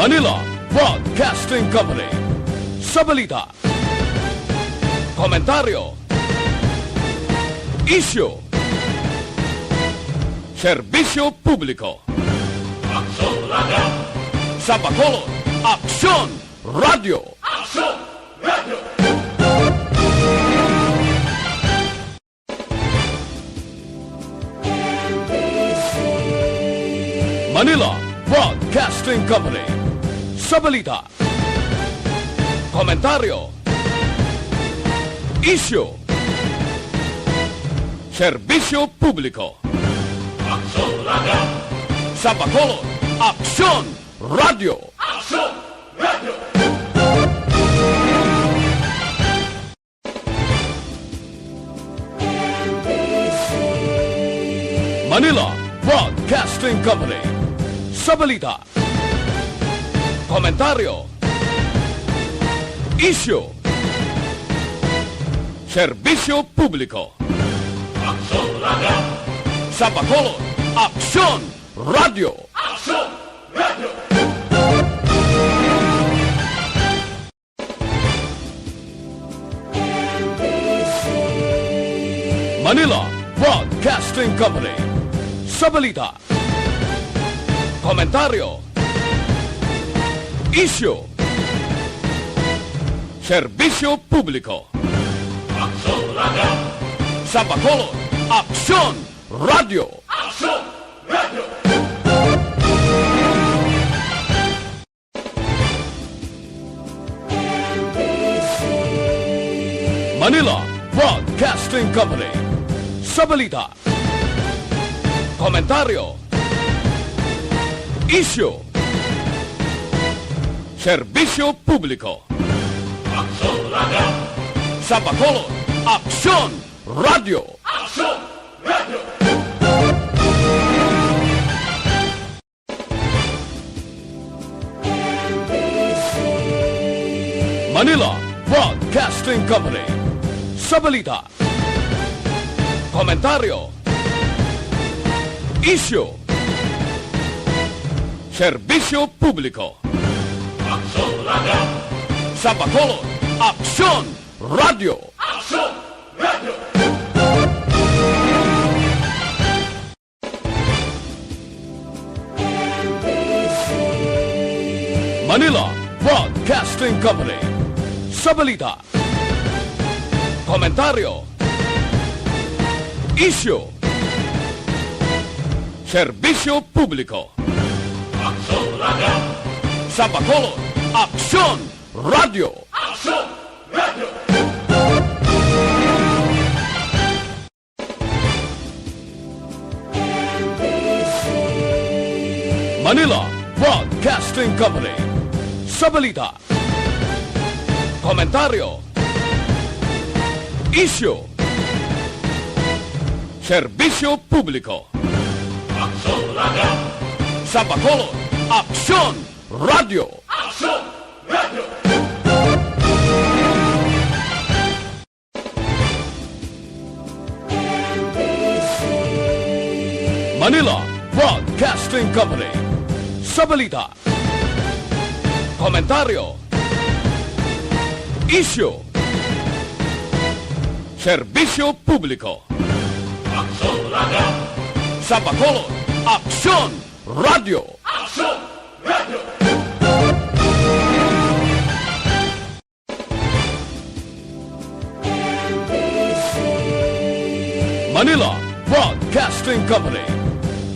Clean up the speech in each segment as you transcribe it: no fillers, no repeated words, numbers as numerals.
Manila Broadcasting Company. Sa balita, komentaryo, isyu, serbisyo publiko. Aksyon Radio! Sa Bacolod, Aksyon Radio! Aksyon Radio! Manila Broadcasting Company. Sa balita, komentaryo, isyu, serbisyo publiko. Aksyon Radio! Sa Bacolod, Aksyon Radio! Aksyon Radio! Manila Broadcasting Company. Sa balita, komentaryo, isyu, serbisyo publiko. Aksyon Radio! Sa Bacolod, Aksyon Radio! Aksyon Radio! Manila Broadcasting Company. Sa balita, komentaryo, isyu, serbisyo publiko. Aksyon Radio! Sa Bacolod, Aksyon Radio! Aksyon Radio! Manila Broadcasting Company. Sa balita, komentaryo, isyu, serbisyo publiko. Aksyon Radio! Sa Bacolod, Aksyon Radio! Aksyon Radio! Manila Broadcasting Company. Sa balita, komentaryo, isyu, serbisyo publiko. Aksyon Radio! Sa Bacolod, Aksyon Radio! Aksyon Radio! Manila Broadcasting Company. Sa balita, komentaryo, isyu, serbisyo publiko. Aksyon Radio! Sa Bacolod, Aksyon Radio! Aksyon Radio! Manila Broadcasting Company. Sa balita, komentaryo, isyu, serbisyo publiko. Aksyon Radio! Sa Bacolod, Aksyon Radio! Aksyon Radio! Manila Broadcasting Company. Sa balita, komentaryo, isyu, serbisyo publiko. Aksyon Radio! Sa Bacolod, Aksyon Radio! Aksyon Radio! Manila Broadcasting Company.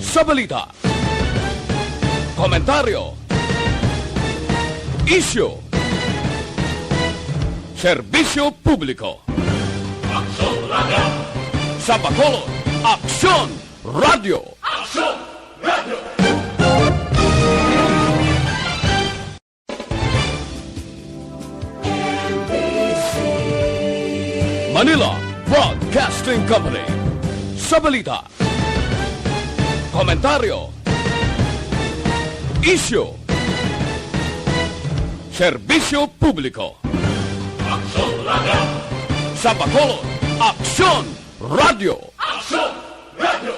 Sa balita, komentaryo, isyu, serbisyo publiko. Aksyon Radio! Sa Bacolod, Aksyon Radio! Aksyon Radio! Manila Broadcasting Company. Sa balita, komentaryo, isyu, serbisyo publiko. Aksyon Radio! Sa Bacolod, Aksyon Radio! Aksyon Radio!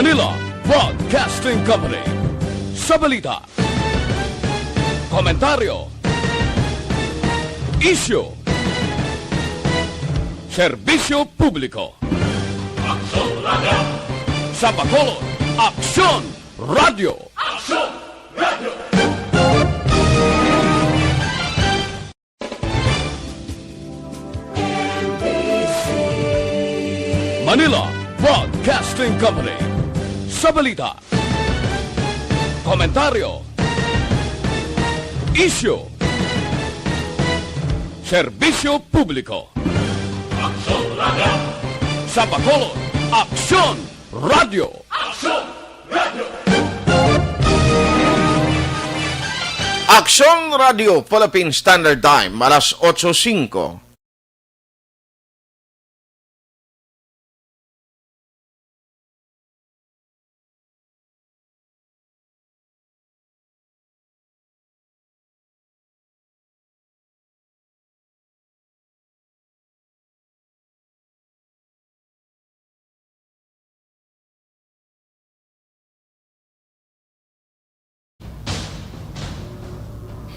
Manila Broadcasting Company. Sa balita, komentaryo, isyu, serbisyo publiko. Aksyon Radio! Sa Bacolod, Aksyon Radio! Aksyon Radio! Manila Broadcasting Company. Sa balita, komentaryo, isyu, serbisyo publiko. Aksyon Radio! Sa Bacolod, Aksyon Radio! Aksyon Radio! Aksyon Radio Philippine Standard Time, alas 8:05.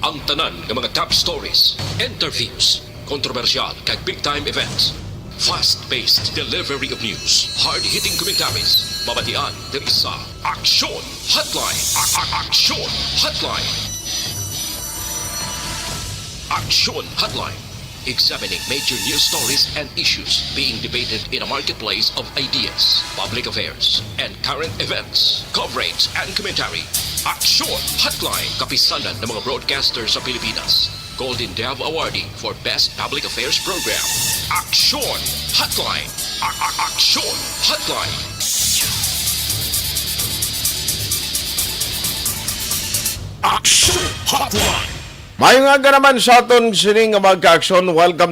Ang tanan ng mga top stories, interviews, kontrobersyal kag big time events. Fast-paced delivery of news, hard-hitting komentaris, babatian diri sa Aksyon Hotline. Aksyon Hotline. Aksyon Hotline. Examining major news stories and issues being debated in a marketplace of ideas, public affairs, and current events. Coverage and commentary. Aksyon Hotline. Kapisanan ng mga broadcaster sa Pilipinas. Golden Dove Awardee for Best Public Affairs Program. Aksyon Hotline. Aksyon Hotline. Aksyon Hotline! May nga naman sa aton sining nga magka-aksyon, welcome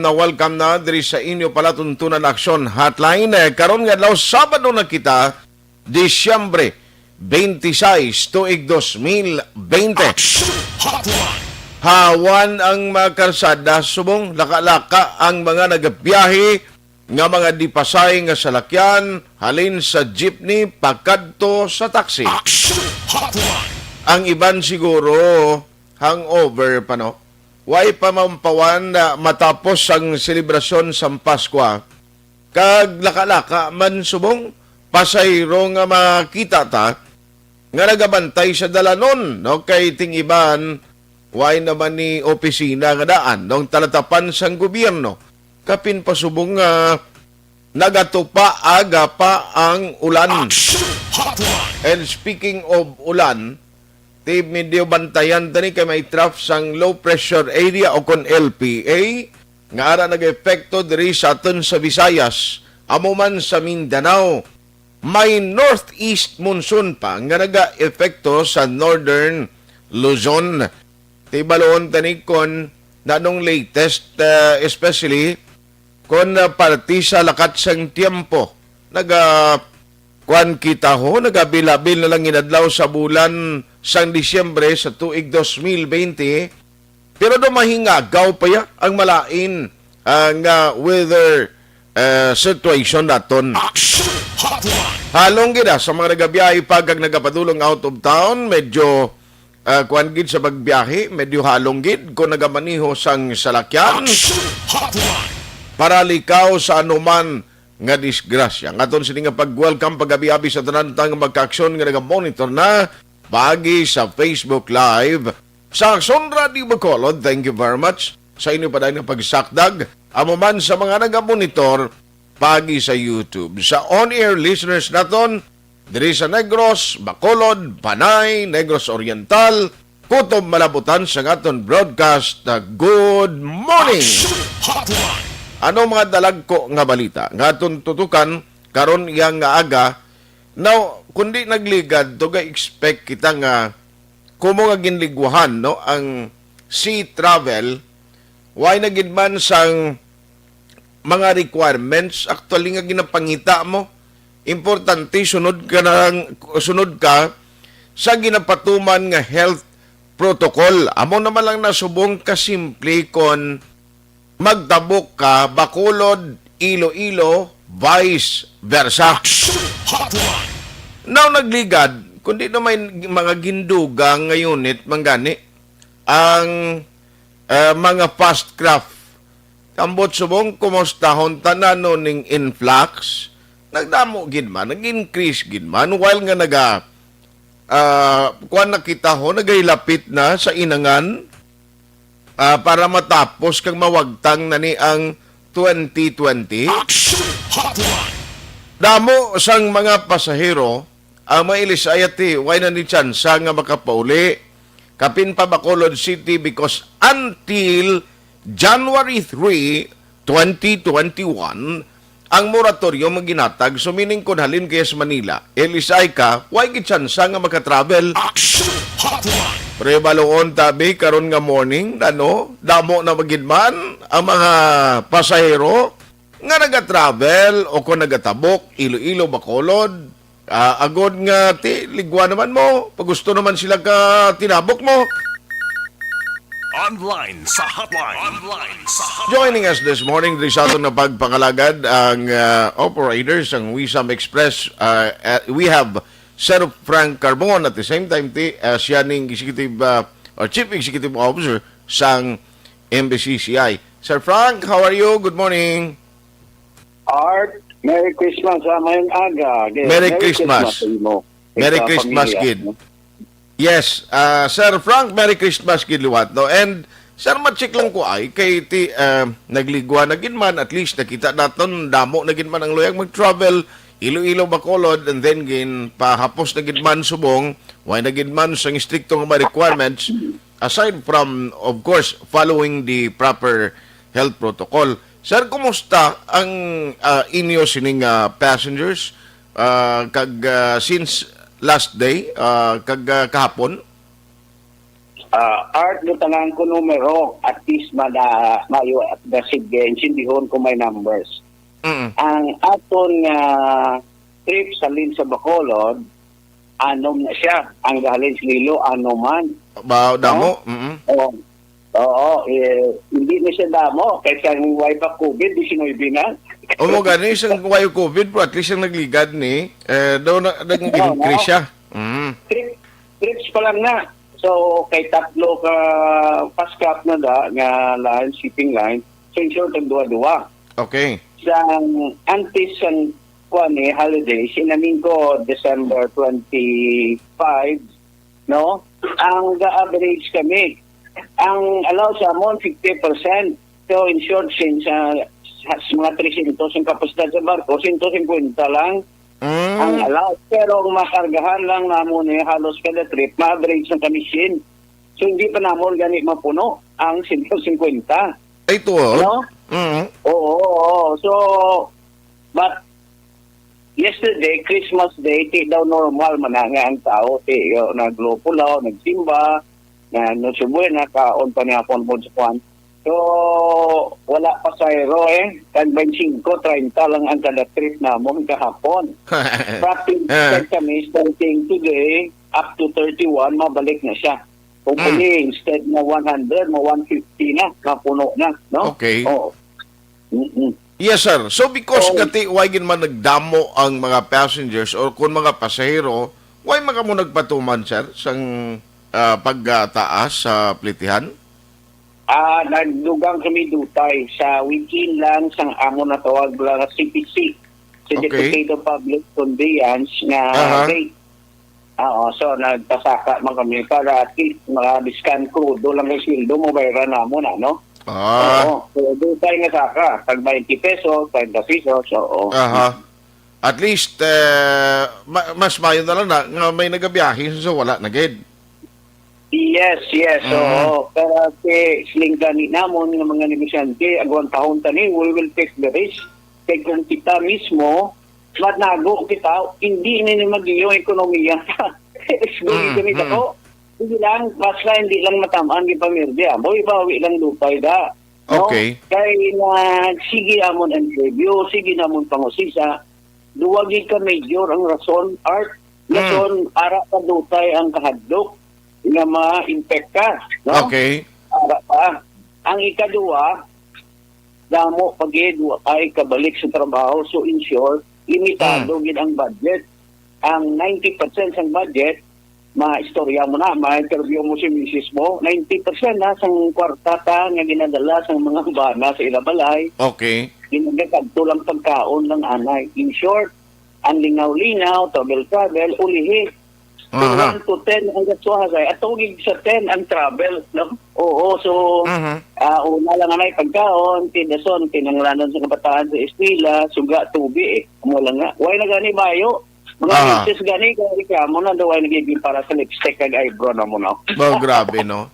na diri sa inyo palatuntunan Aksyon Hotline. Karon nga adlaw Sabado na kita, Disyembre 26 tuig 2020. Aksyon Hotline! Hawan ang mga karsada, subong laka-laka ang mga nagabiyahe nga mga dipasay nga salakyan, halin sa jeepney, pagkadto sa taxi. Aksyon Hotline! Ang iban siguro hangover pa, no? Way pa mampawan na matapos ang selebrasyon sa Paskwa. Kag laka-laka man subong pasayro nga makita ta nga nagabantay sa dalanon, no? Kay ting iban way naman ni opisina nga daan nung talatapan sang gobyerno. Kapin pasubong nga nagatupa aga pa ang ulan. Aksyon Hotline! And speaking of ulan, ti medyo bantayan tani kay may trough sang low pressure area o kon LPA nga ara nag-epekto diri sa aton sa Visayas, amo man sa Mindanao. May northeast monsoon pa nga naga-epekto sa northern Luzon. Ti baloon tani kon nanong latest especially kon parti sa lakat sang tiempo kuan kita ho, nagabilabil na lang inadlaw sa bulan sang Disyembre sa tuig 2020. Pero do mahingagaw pa ya ang malain ang weather situation naton. Aksyon Hotline! Halong gida sa mga nagabiyahe pag nagapadulong out of town, medyo kuan gid sa pagbiyahe, medyo halong gid kung nagamaniho sang salakyan. Aksyon Hotline! Para likaw sa anuman nga disgrasya. Ngaton sini nga pag-welcome pag-abi-abi sa tanan nga magka-aksyon nga naga-monitor na bagi sa Facebook Live sa Aksyon Radio Bacolod. Thank you very much sa inyo pa dahil ng pagsakdag. Amo man sa mga naga-monitor pagi sa YouTube. Sa on-air listeners naton diri sa Negros, Bacolod, Panay, Negros Oriental, Kutob, Malabutan sa aton broadcast. Good morning! Aksyon Hotline! Ano mga dalagko nga balita? Nga tututukan, karon yang nga aga. Now, kundi nagligad, to ga-expect kita nga kumo nga ginliguhan, no? Ang sea travel, why nagidman sang mga requirements, actually nga ginapangita mo, importante, sunod ka sa ginapatuman nga health protocol. Amo naman lang nasubong kasimple kon magtabok ka, Bacolod, Iloilo, vice versa. Aksyon Hotline! Now nagligad, kundi na may mga gindugang ngayon manggani ang mga fast craft. Ambot subong kumustahon tanan no ning influx, nagdamo gid man, nag-increase gid man while nga kuan nakita ho nagailapit na sa inangan para matapos kang mawagtang na ni ang 2020. Action Hotline. Damo sang mga pasahero ang mailisayati way na ni tsansa nga makapauli kapin pa Bacolod City because until January 3, 2021 ang moratoryo maginatag so meaning kun halin kaya sa Manila ilisay ka way gid tsansa nga makatravel. Action Hotline. Pre baloon tabi karon nga morning damo na magidman ang mga pasahero nga naga-travel o kung nagatabok Iloilo Bacolod agod nga ligwa naman mo pag gusto naman sila ka tinabok mo. Online sa hotline. Online sa hotline. Joining us this morning sa atong napagpangalagad ang operators ang Wisam Express. We have Sir Frank Carbon at the same time siya ning executive or chief executive officer sang MBCCI. Sir Frank, how are you? Good morning. Art, Merry Christmas sa mayong aga. Merry Christmas. sa imo. Merry Sa Christmas, pamilya, kid. no? Yes, Sir Frank, Merry Christmas kid liwat no. And Sir ma-check lang ko ay kay nagligwa na gid man at least nakita naton damo na gid man ang luyag mag-travel Iloilo Bacolod and then gin pahapos na gid man subong way na gid man sang stricto nga mga requirements aside from of course following the proper health protocol. Sir, kumusta ang inyo sining passengers since last day kag kahapon? Art, lutangan ko numero at least mayo at the sige, sindihon ko may numbers. Ang aton trip sa Lin sa Bacolod, anom na siya. Ang galing sa Lilo, anoman. Ba damo? Oo, hindi na siya damo. Kaya ang wipe up COVID-19 na. O mo gani isang wayo COVID bro, at least ang nagligad ni daw na nag-increase siya. Trips pa lang na. So, kay tatlo ka pascap na nga line, shipping line, so in short, ang duwa-duwa. Okay. Sa antes ang holiday, sinamin ko December 25, no? Ang average kami, ang allow sa amon 50%. So, in short, since mga 300 ang kapasidad sa barko, 150 lang ang allow. Pero ang makargahan lang namon halos kada trip, ma-average ng kamisyon. So, hindi pa namon ganit mapuno ang 150. Ay, ito No? Oo. So, but yesterday, Christmas Day, daw normal man nga ang tao. Naglopulaw, nagsimba, na nusubuhin, kaon pa niya po sa kwan. So, wala pa sa hero Kan 25, 30 lang ang kada trip namon kahapon. Practice kami starting today, up to 31, mabalik na siya. Hopefully, instead na 100, 150 na, kapuno na. No? Okay. Oo. Yes, sir. So, because kati wagin man nagdamo ang mga passengers or kung mga pasahero, why mga mo nagpatuman, sir, sang pagtaas sa plitihan? Nagdugang kami dutay sa weekend lang sang amo na tawag lang CPC. Si Deputy Public Conveyance na rate. So nagpasaka man kami para at least mga discount crudo lang ang sildo mo bayaran na mo na, no? So dutay nga saka, tag 20 pesos, 30 pesos, so At least, mas mayo na lang na nga may nagabiyahe so wala na gid. Yes. So, pero siling gani namon ng mga negosyante, agwang taon tani, we will take the risk. Kaya kung kita mismo, matnago kita, hindi na mag-iyo ekonomiya. Siguro kami ako. Hindi lang, basta hindi lang matamaan di pamirdi. Boy, bawi lang lupay da. No? Okay. Kaya sige amon ang review, sige namon pangusisa, duwagi ka major ang rason, art, rason, ara ka dutay ang kahadlok nga ma-infect ka. No? Okay. Ara pa. Ang ikaduwa, damo pag ay kabalik sa trabaho, so in short, limitado gid ang budget. ang 90% ng budget, ma-istorya mo na, ma-interview mo si misis mo, 90% na sang kwartata nga ginadala sa mga bana sa ilabalay, Okay. ginagakadto lang pagkaon ng anay. In short, ang lingaw-lingaw, travel, ulihi. Aha. 1 to 10 ang gaswasay. At tugig sa 10 ang travel. No? Oo, so, una lang anay pagkaon, tinason, tinanglanan sa kabataan sa eskwela, suga, tubi eh. Wala nga. Huwag na gani bayo. Mga misis gani, kaya ka mo na daw ay nagiging para sa lipstick kag eyebrow na mo na. Oh, grabe, no?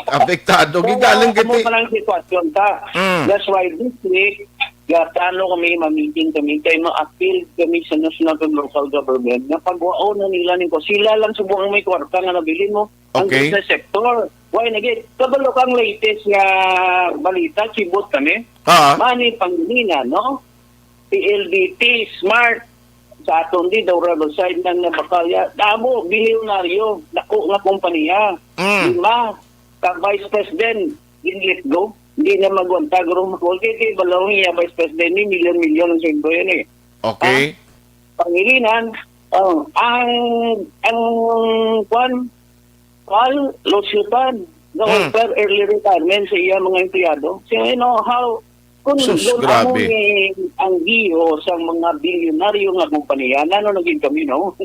Apektado. Gigaling Kamo kiti. pa lang sitwasyon ta. That's why this week, gatano kami, ma-meeting kami, kaya ma-appeal kami sa national and local government na pagwao na nila nito. Sila lang subukan may kwarta nga nabili mo. Ang Okay. business sector. Why naging? Kabalo kang latest nga balita, sibot kami. Mani Pangilinan, no? PLDT, Smart, sa aton di daw Riverside ng Nabakalya. Damo, bilyonaryo, dako nga kompanya. Lima, ka-vice president, in-let go. Hindi na magwanta, guro makul. Kaya balawang iya, vice president ni, milyon-milyon ang sweldo yan eh. Okay. Pangilinan, ang Losyutan, offer early retirement sa iya mga empleyado. So, you know, how, kung Sus, doon grabe. ang giho sa mga bilyonaryo nga kumpanya, ano naging kami, no?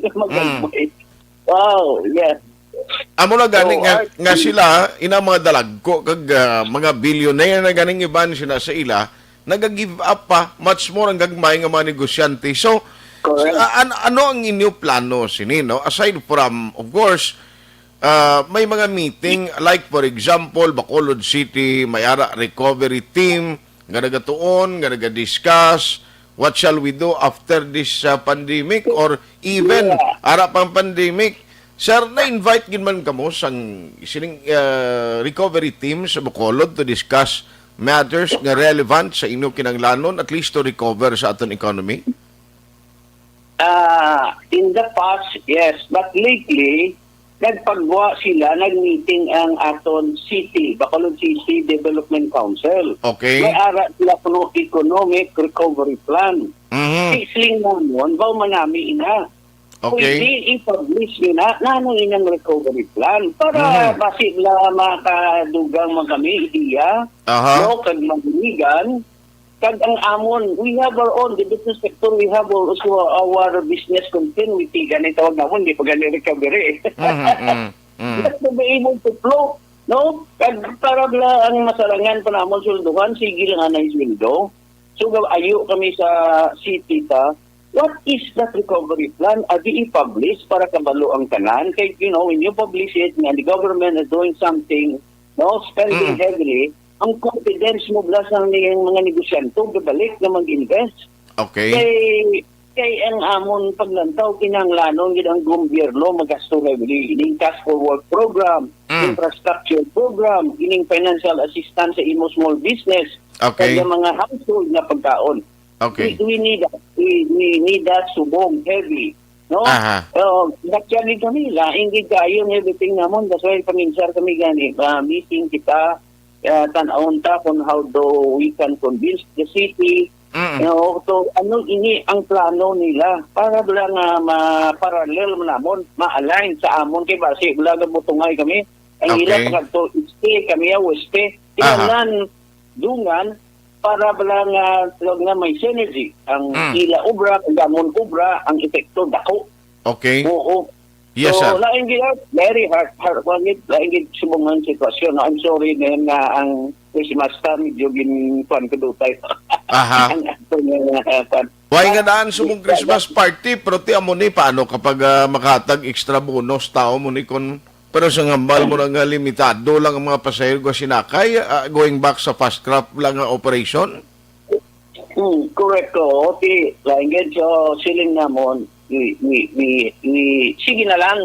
Wow, yes. Amo na gani So, nga sila ina mga dalagko kag mga billionaire na ganing iban sila sa ila nagagive up pa much more ang gagmay nga mga negosyante. So Correct. ano ang inyo plano sinino aside from of course may mga meeting like for example Bacolod City may ara recovery team nga nagatuon nga nagadiscuss what shall we do after this pandemic or even ara pang pandemic. Sir, na-invite gin man kamo sang sining recovery team sa Bacolod to discuss matters nga relevant sa inyo kinanglanon at least to recover sa aton economy? In the past, yes. But lately, nagpagwa sila, nag-meeting ang aton city, Bacolod City Development Council. Okay. May ara sila puno economic recovery plan. Isling naman, baw manami ina. Okay. Pwede i-publish nyo na ano inang recovery plan para basi la makadugang mga kami ideya, Aha. no, kag maginigan, kag ang amon, we have our own, the business sector, we have also our business continuity, ganit tawag namon, di pa gani recovery. Just to be able to flow, no? Kag para bla ang masarangan pa namon sulduhan, sige lang na sweldo. So ayo kami sa city ta. What is that recovery plan? Adi i-publish para kabalo ang tanan. Kaya, you know, when you publish it and the government is doing something, no, spending heavily, ang confidence mo blas ng mga negosyanto, babalik na mag-invest. Okay. Kay ang amon paglantaw, kinanglanon, yun ang gobyerno, magasto heavily. Ining cash forward program, infrastructure program, ining financial assistance sa imo small business, Okay. kaya mga household na pagkaon. Okay. We need that. We need that subong, heavy. No? Aha. Actually kami, laing kayo ng everything namon. That's why paminsar kami gani. Meeting kita, tanawon ta kung how do we can convince the city. You know, so ano ini ang plano nila para lang ma-parallel namon, ma-align sa amon kay base wala butungay kami. Ang Okay. ila pagto stay kami weste. Tingnan dungan para lang nga may synergy. Ang ila ubra, ang gamon ubra, ang epekto dako. Okay. Oo. Yes, so, sir. laing gid very hard wangit laing gid subungan sitwasyon. I'm sorry na ang Christmas time medyo ginkuan ko dutay. Aha. Ang ato nga Why nga daan sumong Christmas party pero ti amo ni paano kapag makatag extra bonus tao mo ni kon pero sa ngambal mo nga limitado lang ang mga pasahero ko sinakay going back sa fast craft lang nga operation? Correct ko. Okay, laing gid so siling namon we sige na lang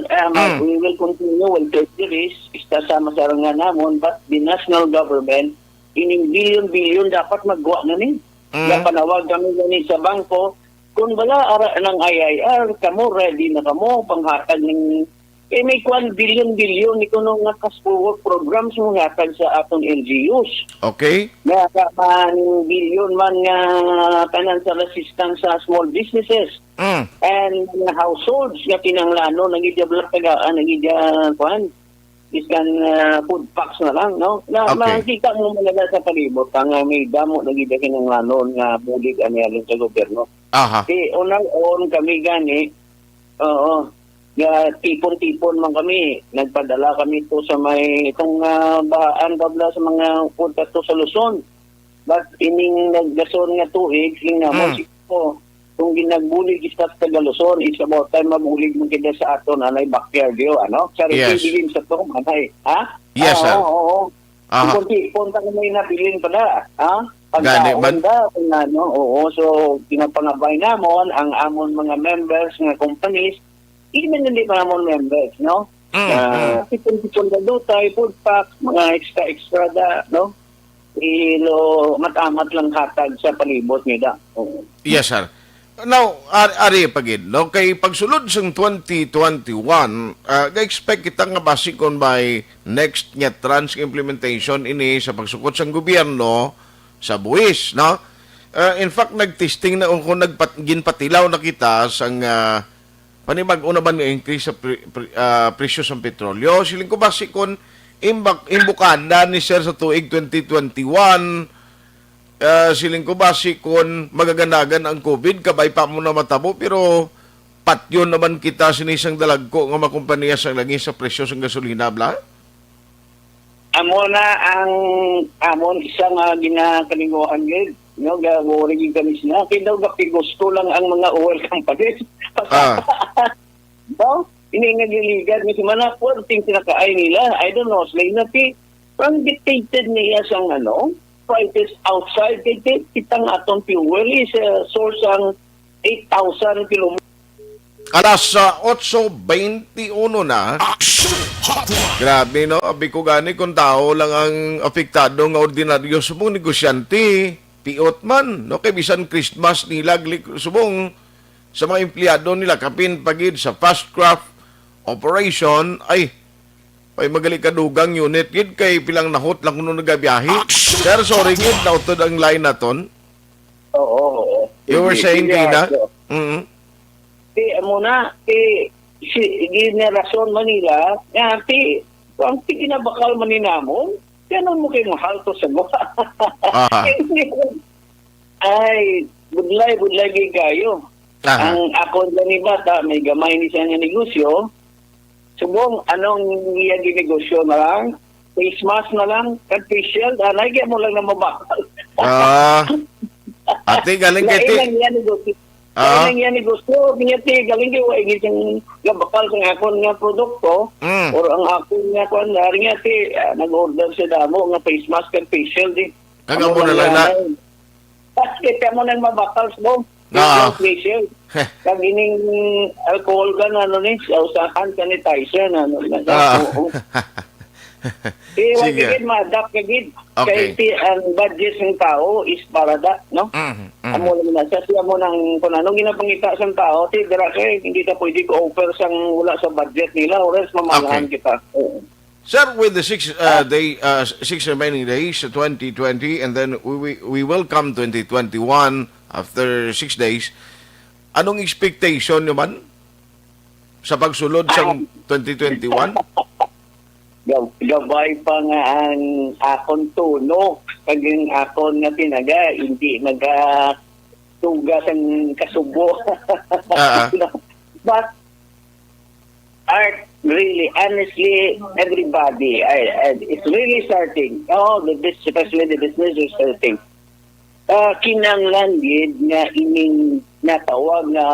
we will continue will take the risk ista sa masarangan namon but the national government ining billion dapat magwa na ni panawag kami gani sa bangko kung wala ara ng IIR kamo ready na kamo panghatag ng may 1 billion ni kuno nga cash forward programs mo hatag sa atong LGUs. Okay. Nga man billion man nga financial assistance sa small businesses. And mga households nga kinanglano nagidya tagaan nagidya kuan iskan food packs na lang no na Okay. makita mo talaga sa palibot ang may damo nagidya kinanglano nga bulig ani alin sa gobyerno. Aha. Unang-on kami gani, oo, tipon-tipon man kami. Nagpadala kami to sa may itong bahaan babla sa mga punta to sa Luzon. But ining nagdason nga tuig, ling namon ko, kung ginagbulig istat sa Luzon, is about time mabulig mo kita sa aton, anay backyard yun, ano? Sa Yes. bilin sa to, anay. Ha? Yes, sir. Oo. Aha. Punta kami na bilin pala, ha? Gani man. Kung ano, oo. So, pinapangabay namon ang amon mga members ng companies, even hindi pa namon members, no? Tipon-tipon na dutay, food packs, mga extra da, no? Matamat lang hatag sa palibot nila. Oo. Yes, sir. Now, ari pagid, no? Kay pagsulod sa 2021, ga-expect kita nga basikon by next nga trans implementation ini sa pagsukot sa gobyerno sa buwis, no? In fact, nag-testing na kung ginpatilaw na kita sang panibag-una ba nga increase sa presyo sa petrolyo. Siling ko basikon imbukanda ni sir sa tuig 2021, siling ko basikon magaganagan ang COVID, kabay pa mo na matabo, pero patyon naman kita sinisang dalagko nga makumpanya sa lagi sa presyo sa gasolina, bla? Amo na ang amon isang ginakalinguhan yun. No, gawin kami sila. Kaya daw gusto lang ang mga oil companies. No? Ini nga giligan ni mana po ting sinakaay nila. I don't know, slay na parang dictated niya sang prices outside. Kitang atong fuel is source ang 8,000 kilometers. Alas 8:21 na. Action Hotline. Grabe, no? Abi ko gani kung tao lang ang apektado nga ordinaryo subong negosyante. Piot man, no? Kay bisan Christmas nila, subong sa mga empleyado nila, kapin pagid sa fast craft operation, ay magali kadugang unit, gid kay pilang nahot lang kuno nagabiyahe. Sir, sorry gid, nautod ang line naton. Oo. You were saying, Tina? Muna, generasyon Manila, ang kinabakal maninamon, ganun mo kayo mahal to sa gawa. Ay, budlay kayo. Ang ako ni bata, may gamay ni siya nga negosyo. Subong, anong iya ginegosyo na lang? Face mask na lang, facial, anay kaya mo lang na mabakal. Ate, galing kay Ilang yan negosyo. Ilang yan negosyo. Galing kayo, ay gisang gabakal sa akon nga produkto, or ang akon nga kung nga nag-order sa damo, nga face mask and facial, di. Kaga mo na lang na. Kasi kaya mo nang mabakal mo. Facial. Kag ining alcohol ka na, usahan sanitizer na, Sige. wag ma-adapt kagid. Okay. Kaya ang budget ng tao is para that, no? Amo lang na siya mo nang kung anong ginapangita sa tao, dira kay hindi ka pwede ko offer sang wala sa budget nila or else mamalahan kita. Sir, with the 6 remaining days, 2020, and then we will come 2021 after 6 days, anong expectation naman sa pagsulod sa 2021? Gabay pa nga ang akon tuno. Kag yung akon nga tinaga, hindi nagatugas ang kasubo. But, Art, really, honestly, everybody, it's really starting. Especially the business is starting. Kinanglan gid nga ining natawag na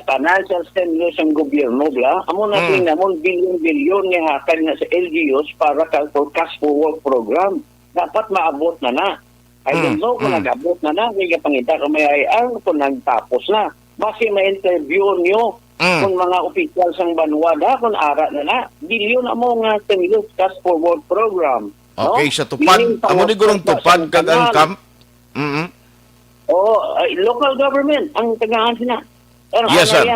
financial stimulus ang gobyerno, bla. Amo na namon bilyon-bilyon nga hakan nga sa LGUs para for cash forward program. Dapat maabot na. I don't know kung nag-abot na. Kaya pangita ka may ang kung nagtapos na. Basi may interview niyo kung mga officials ang banwada, kung ara na. Bilyon na mo nga stimulus cash forward program. Okay, sa tupad. Amo ni gurong tupad kag ang camp. Local government ang tagaan sina. Yes, sir.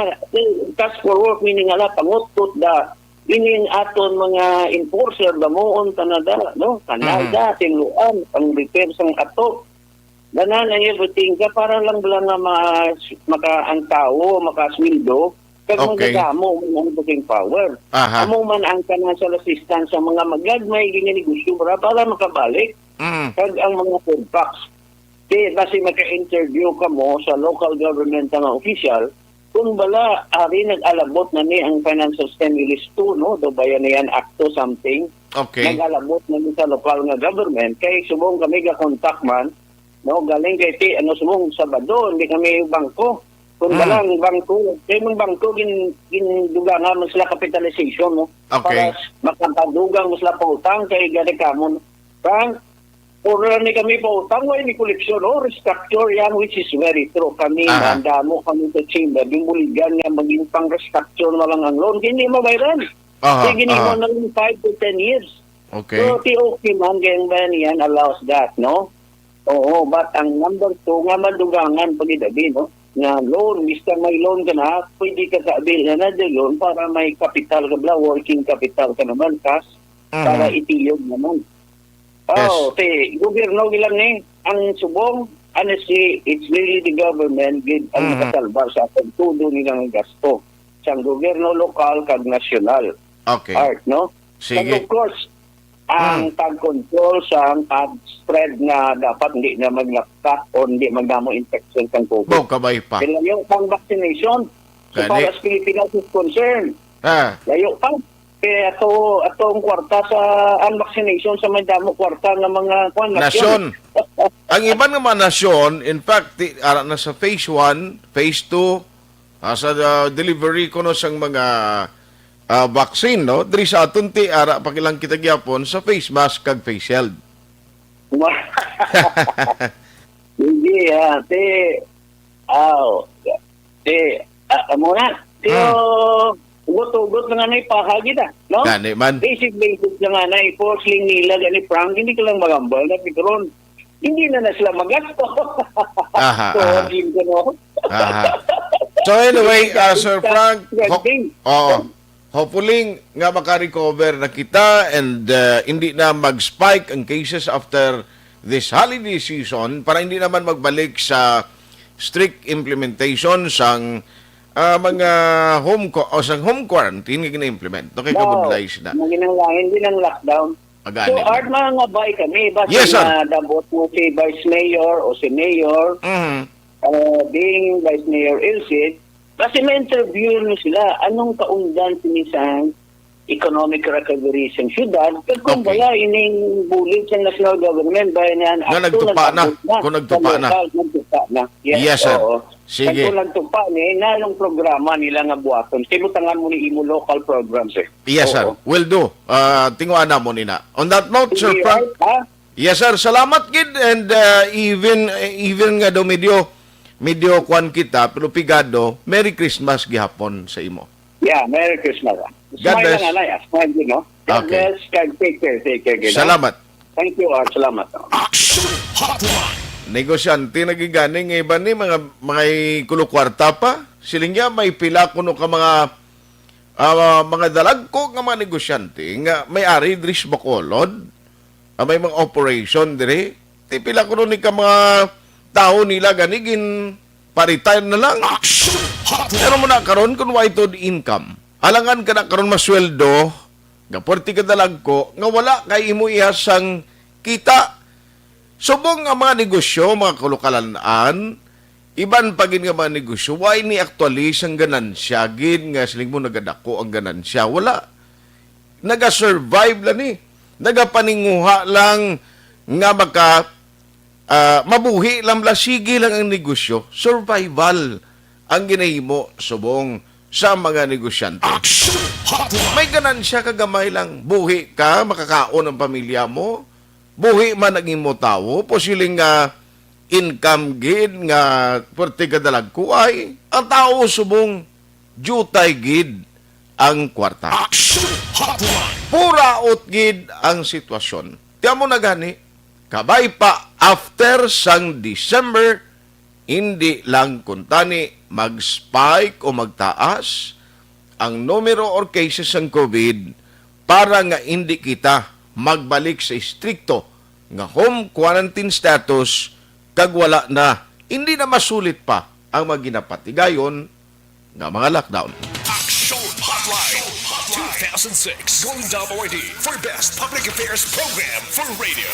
Cash forward meaning pangutot da meaning aton mga enforcer damoon Canada, no? Canada, tinuan, pang repair sang ato. Ganan na everything ka para lang nga ang tao, makasweldo, kag Okay. magagamo ang booking power. Aha. Amo man ang financial assistance sa mga magagmay ganyan negosyo para makabalik Mm. kag ang mga food packs. Di kasi maka-interview ka mo sa local government nga official kung bala ari nag-alabot na ni ang financial stimulus 2 no do bayan niyan acto something Okay. nag-alabot na ni sa local nga government kay subong kami ga contact man no galing kay ti ano subong Sabado hindi kami bangko kung bala ang bangko kay mong bangko ginduga nga mo sila capitalization no Okay. para makapadugang mo sila pautang kay gani kamon Frank Ora ni kami pa utang, way ni koleksyon, o restructure yan, which is very true. Kami, Aha. mandamo kami sa chamber, bimuligan nga maging pang-restructure na lang ang loan, hindi mabayran. Aha, Sige, mo aha. na 5 to 10 years. Okay. So, okay man, ganyan ba niyan allows that, no? Oo, but ang number 2, nga madugangan pagidabi, no? Nga loan, Mr. may loan ka na, pwede ka ka-avail na na the loan para may capital ka bla, working capital ka naman, cash, para itiyog naman. Yes. Oh, gobyerno gilang ni ang subong honestly it's really the government gid ang nakasalba sa pagtudo nilang gasto sa gobyerno lokal kag nasyonal. Okay. Art, no? Sige. And of course, ang pag-control sa pag-spread na dapat hindi na maglakta o hindi magdamo infection ng COVID. Bo, kabay pa. Kaya yung pang-vaccination, so Gani. far as Pilipinas is concerned, Ah, layo pa. Kaya atong kwarta sa unvaccination sa may damo kwarta ng mga nasyon. Ang iba ng mga nasyon, in fact, ara na sa phase 1, phase 2, sa delivery ko no sang mga vaccine, no? Diri sa aton ti ara pakilang kita gyapon sa face mask kag face shield. Hindi, amo na. Ugot-ugot na nga na ipahagi na, no? Gani man. Basic na nga na, iposling nila, gani Frank, hindi ka lang magambal na pigron. Hindi na sila magasto. Aha, So, aha. hindi ko, no? Aha. So anyway, Sir Frank, hopefully nga maka-recover na kita and hindi na mag-spike ang cases after this holiday season para hindi naman magbalik sa strict implementation sang mga home quarantine nga gina-implement. Okay, kabudlays na. Hindi ng lockdown. Magani So, na. Art, mga bay kami. Basta Yes, sir. na dabot mo si Vice Mayor o si Mayor, Mhm. being Vice Mayor Ilcid, kasi ma-interview nyo sila, anong kaundan sinisang economic recovery sa syudad, kung Okay. wala ining bulit sa national government, bayan yan, Nga nagtupa na. Kung nagtupa na. Nagtupa na. Yes, sir. oo. Sige. Kung nagtupa ni, nalong programa nila nga buhaton. Tinutangan mo ni imo local programs eh. Yes, sir. Oo. Will do. Tinguan na mo nina. On that note, Sir Sige, Frank, Art, ha? yes, sir. Salamat, kid. And even nga daw medyo kwan kita, pero pigado, Merry Christmas gihapon sa imo. Yeah, Merry Christmas. God bless. Smile lang, Smile din, no? God Okay. bless. Take care. Gina. Salamat. Thank you, Art. Salamat. Action Hotline. Negosyante nagigani nga iba ni mga kulukwarta pa. Silingya may pila kuno ka mga dalagko nga mga negosyante nga may ari diri sa Bacolod. May mga operation diri. Ti pila kuno ni ka mga tao nila ganigin pa-retire na lang. Action Hotline. Pero mo na karon kun why to the income. Alangan ka na karon masweldo, gaporti ka dalagko nga wala kay imo ihasang kita. Subong ang mga negosyo, mga kulukalanaan, iban pa gin nga mga negosyo, why ni actualize ang ganansya, gin nga siling mo nagadako ang ganansya, wala. Naga-survive lang ni. Nagapaninguha lang nga mabuhi lang, sige lang ang negosyo. Survival ang ginahimo subong sa mga negosyante. Action Hotline. May ganansya kagamay lang. Buhi ka, makakaon ang pamilya mo. Buhi man ang imo tawo, posiling nga income gid nga perti kadalag ko ay ang tao subong jutay gid ang kwarta. Action Hotline. Puraot gid ang sitwasyon. Tiyan mo na gani, kabay pa after sang December, hindi lang kuntani mag-spike o magtaas ang numero or cases ng COVID para nga hindi kita magbalik sa stricto nga home quarantine status kag wala na. Hindi na masulit pa ang maginapatigayon nga mga lockdown. Action Hotline 2006 Golden Dome Awardee for Best Public Affairs Program for Radio.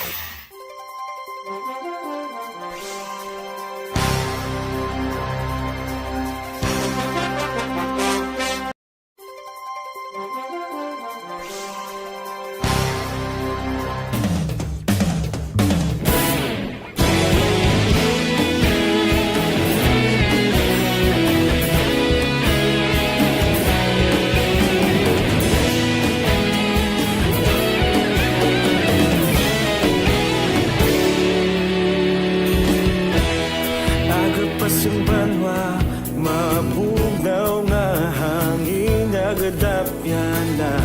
Agapasumbanwa, mabugaw nga hangin agadapyan na.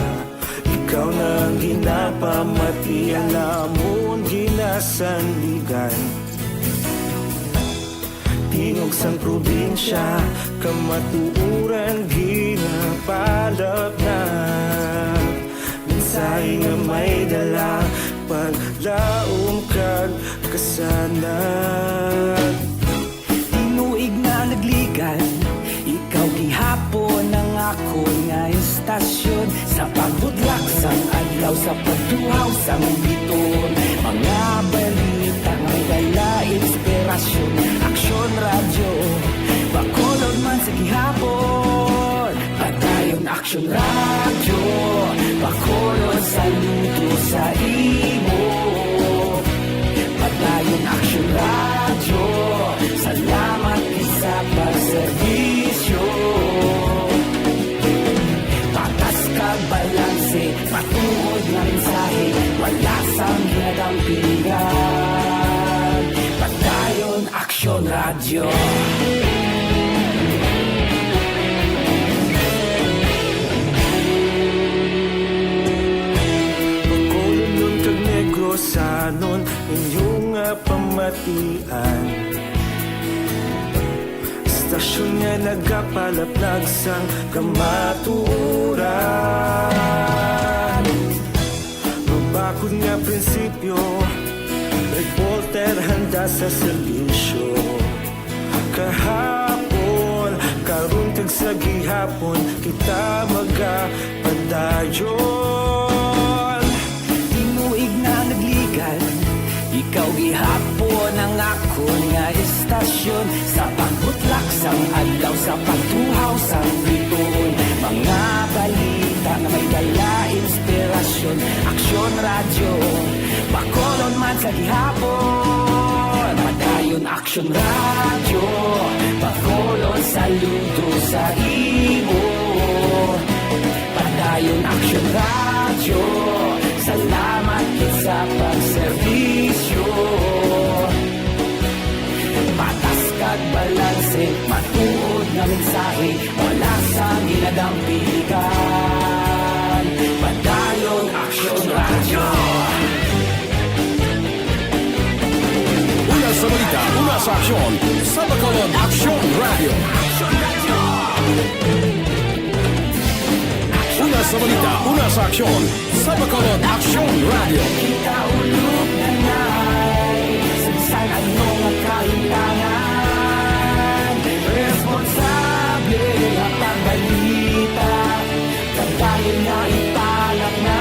Ikaw na ang ginapamatian namon ginasanligan. Tingog sang probinsya, kamatuuran ginapalap na. Minsay nga may dala, paglaom kag kasanan. Tinuig na nagligan, ikaw gihapon ang ako nga istasyon. Sa pagbudlak sang adlaw, sa pagduhaw sang biton. Mga balita may dala inspirasyon. Aksyon radyo, bakolod man sa gihapon. Padayon aksyon radyo, bakolod sa luto sa imo. Padayon aksyon radyo, salamat sa pagserbisyo. Patas kag balanse, patuod na mensahe, wala sang ginadampingan. Padayon aksyon radyo. Bakolod nun kag Negrosanon, inyong nga pamatian. Istasyon nga nagapalaplag sang kamatuuran. Mabakod nga prinsipyo, reporter handa sa serbisyo. Kahapon, karon kag sa gihapon, kita magapadayon. Tinuig na nagligan, ikaw gihapon ang ako nga istasyon. Sa pagbutlak sang adlaw, sa pagtuhaw sang biton. Mga balita na may dala inspirasyon. Aksyon radyo, bakolon man sa gihapon. Padayon aksyon radyo, bakolon saludo sa imo. Padayon aksyon radyo, salamat sa pagserbisyo. Patas kag balanse, matuod na mensahe, wala sang ginadampigan. Padayon aksyon radyo. Una sa balita, una sa aksyon, sa Bacolod Aksyon Radio. Una sa balita, una sa aksyon, sa Bacolod Aksyon Radio. Kita ulog na na'y sansan ano nga kahintangan. Responsable ang pagbalita, kagaling na italak na.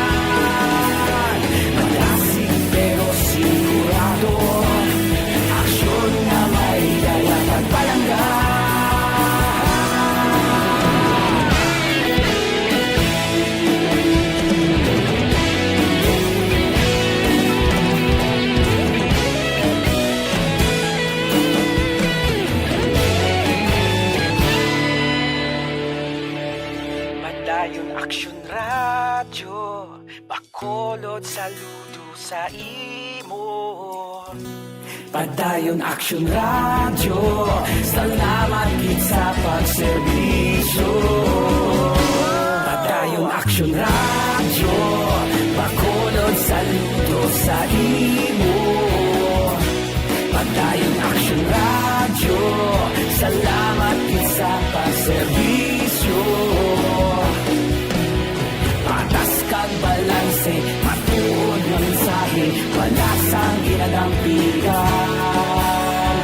Magasig pero sigurado, aksyon na may dala pagpalanggan. Padayon aksyon radyo, bakolod saludo sa imo. Padayon aksyon radyo, salamat gid sa pagserbisyo. Padayon aksyon radyo, bakolod saludo sa imo. Padayon aksyon radyo, salamat gid sa pagserbisyo. Patas kag balanse, matuod nga mensahe, wala sang ginadampigan.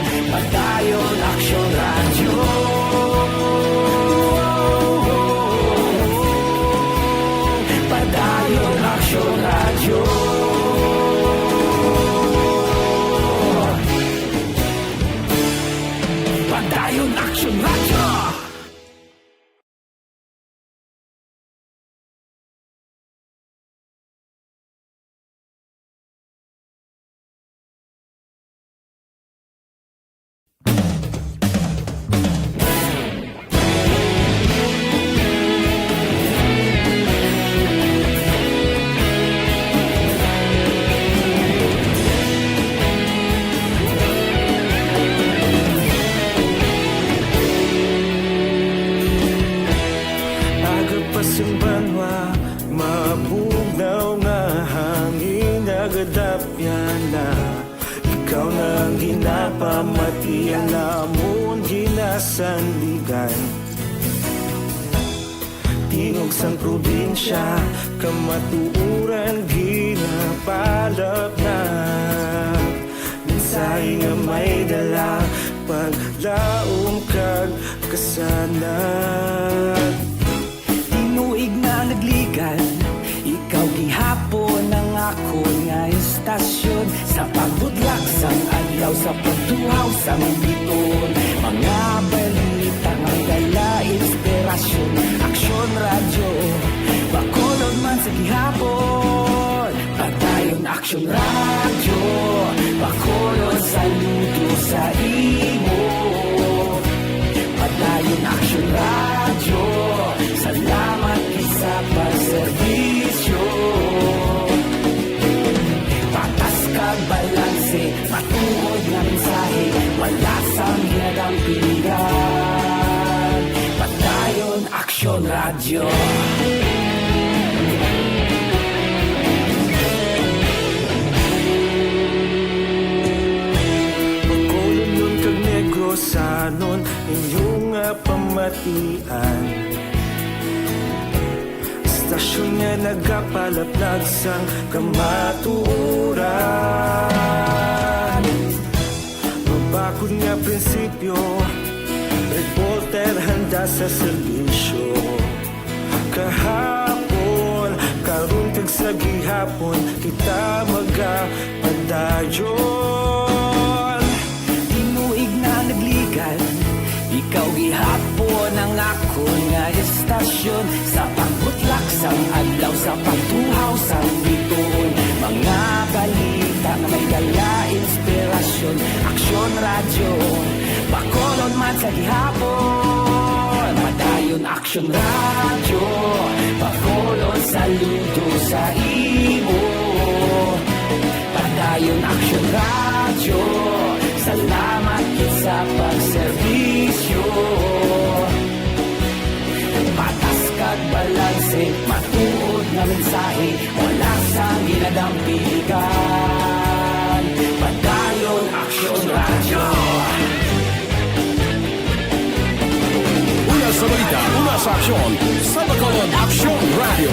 nag-adapt yan na ikaw na ang ginapamatian namon ginasandigan. Tingog sang probinsya, kamatuuran ginapalap na. Minsay nga may dala, paglaom kag kasanag. Tinuig na nagligan, ikaw gihapon ang ako nga istasyon. Sa pagbudlak sang adlaw, sa pagtuhaw sang biton. Mga balita nga dala inspirasyon. Aksyon radyo, bakolod man sa gihapon. Padayon aksyon radyo, bakolod saludo sa imo. Padayon aksyon radyo, salamat sa pagserbisyo. Patas kag balanse, matuod nga mensahe, wala sang ginagampiligan. Padayon aksyon radyo. Pagkulong nun kag negrosanon, inyong nga pamatian. Stasyon nga nagapalaplag sang kamatuuran. Mabakod nga prinsipyo, reporter handa sa serbisyo. Kahapon, karun kag sa gihapon, kita magapadayon. Tinuig na nagligan, ikaw gihapon ang ako nga istasyon. Sa pagbutlak sang adlaw, sa pagtuhaw sang biton. Mga balita na may dala inspirasyon. Aksyon radyo, bakolod man sa gihapon. Padayon aksyon radyo, bakolod saludo sa imo. Padayon aksyon radyo, salamat sa pagserbisyo. Patas kag balanse, matuod nga mensahe, wala sang ginadampiligan. Padayon aksyon radyo. Una sa balita, una sa aksyon. Sa Bacolod Aksyon Radio.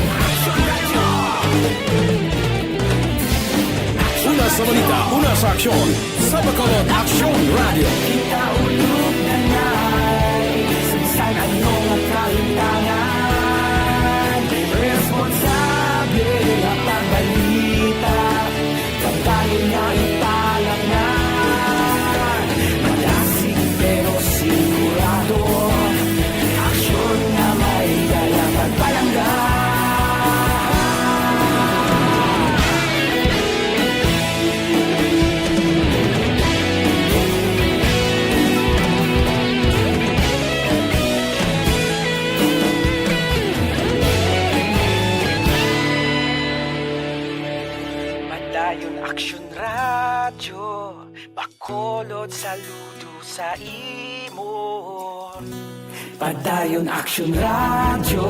Una sa balita, una sa aksyon. Sa Bacolod Aksyon Radio. Kita ulog na na'y Sansan anong ang kahintangan. Responsable ang pagbalita, pagdayon na italang na. Malasig pero sigurado, aksyon na may dalang pagpalanggan. Padayon aksyon radyo, bakolod saludo sa imo. Padayon aksyon radyo,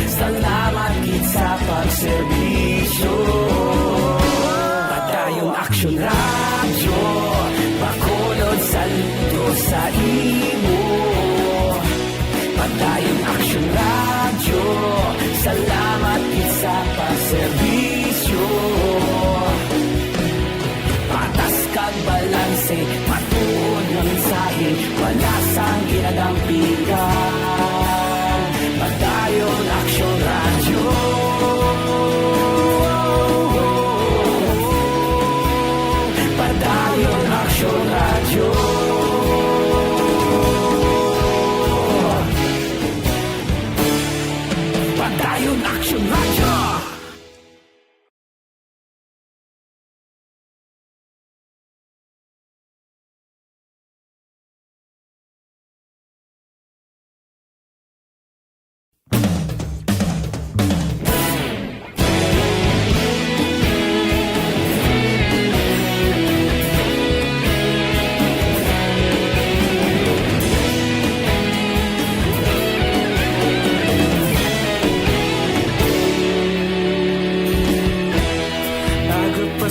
salamat gid sa pagserbisyo. Padayon aksyon radyo, bakolod saludo sa imo. Padayon aksyon radyo, salamat gid sa pagserbisyo. Patas kag balanse, matuod nga mensahe, wala sang ginadampigan. Padayon aksyon radyo. Padayon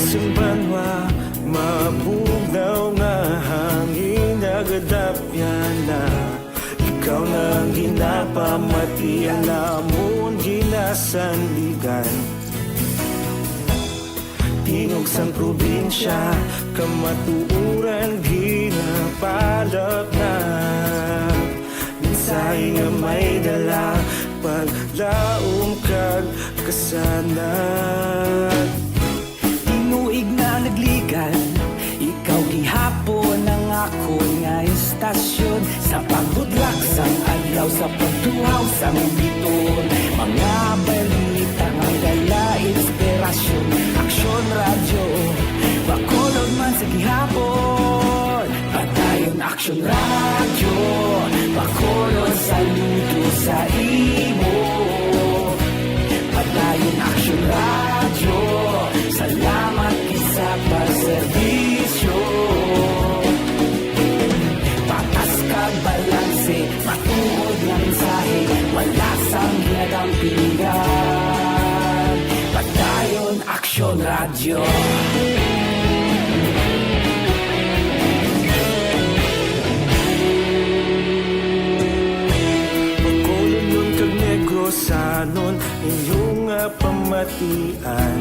isang banwa mabugaw nga hangin nagadapyan na ikaw na ang ginapamatian namon ginasandigan tingog sang probinsya kamatuuran ginapalap na minsay nga may dala paglaom kag kasanan Tinuig na nagligan Ikaw gihapon ang ako nga istasyon Sa pagbudlak sang adlaw Sa pagtuhaw sang biton Mga balita nga dala inspirasyon Aksyon radyo Bakolod man sa gihapon Padayon aksyon radyo Bakolod saludo sa imo Padayon aksyon radyo Salamat kisa pagserbisyo Patas kag balanse Matuod ng mensahe Wala sang ginagampingan Padayon aksyon radyo Pagkulong nun kag negrosanon inyong pamatian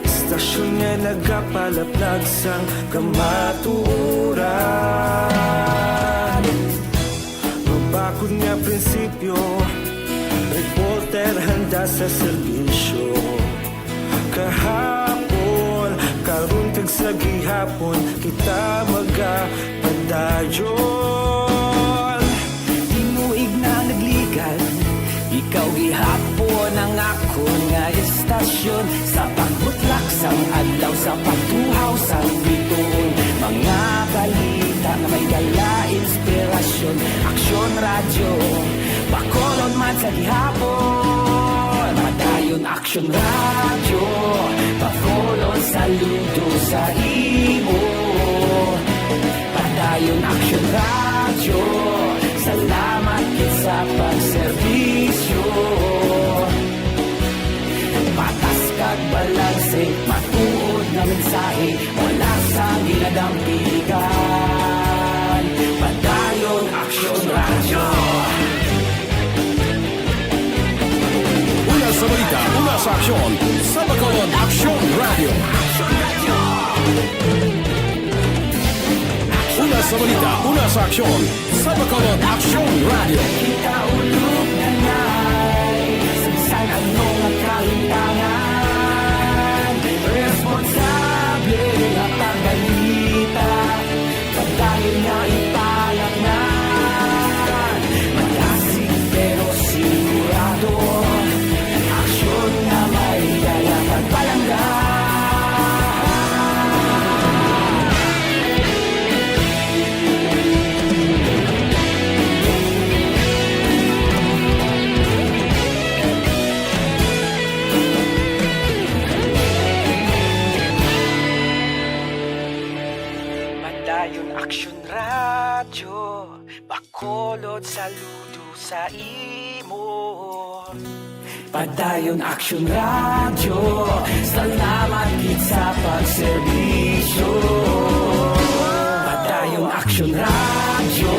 Istasyon nga nagapalaplag sang kamaturan Mabakod nga prinsipyo Reporter handa sa serbisyo Kahapon, karun kag sa gihapon Kita magapadayon Tinuig na nagligan Ikaw gihapon ang ako nga istasyon Sa pagbutlak sang adlaw Sa pagtuhaw sang biton Mga balita na may dala inspirasyon Aksyon radyo Bakolod man sa gihapon Padayon aksyon radyo Bakolod saludo sa imo Padayon aksyon radyo Salamat kit sa pagserbisyo Patas kag balanse Matuod na mensahe Wala sa ginadampigan Padayon aksyon radyo Una sa balita, una sa aksyon. Sa Bacolod Aksyon Radio. Una sa balita, una sa aksyon. Sa Bacolod Aksyon Radio. Kita ulog na na'y Sa anong nakalintangan Responsable at ang balita Pagdahin na ipalat na Malasig pero sigurado Aksyon na may dala pagpalanggan Padayon aksyon radyo Bakolod saludo sa imo Padayon aksyon radyo Salamat kit sa pagserbisyo Padayon aksyon radyo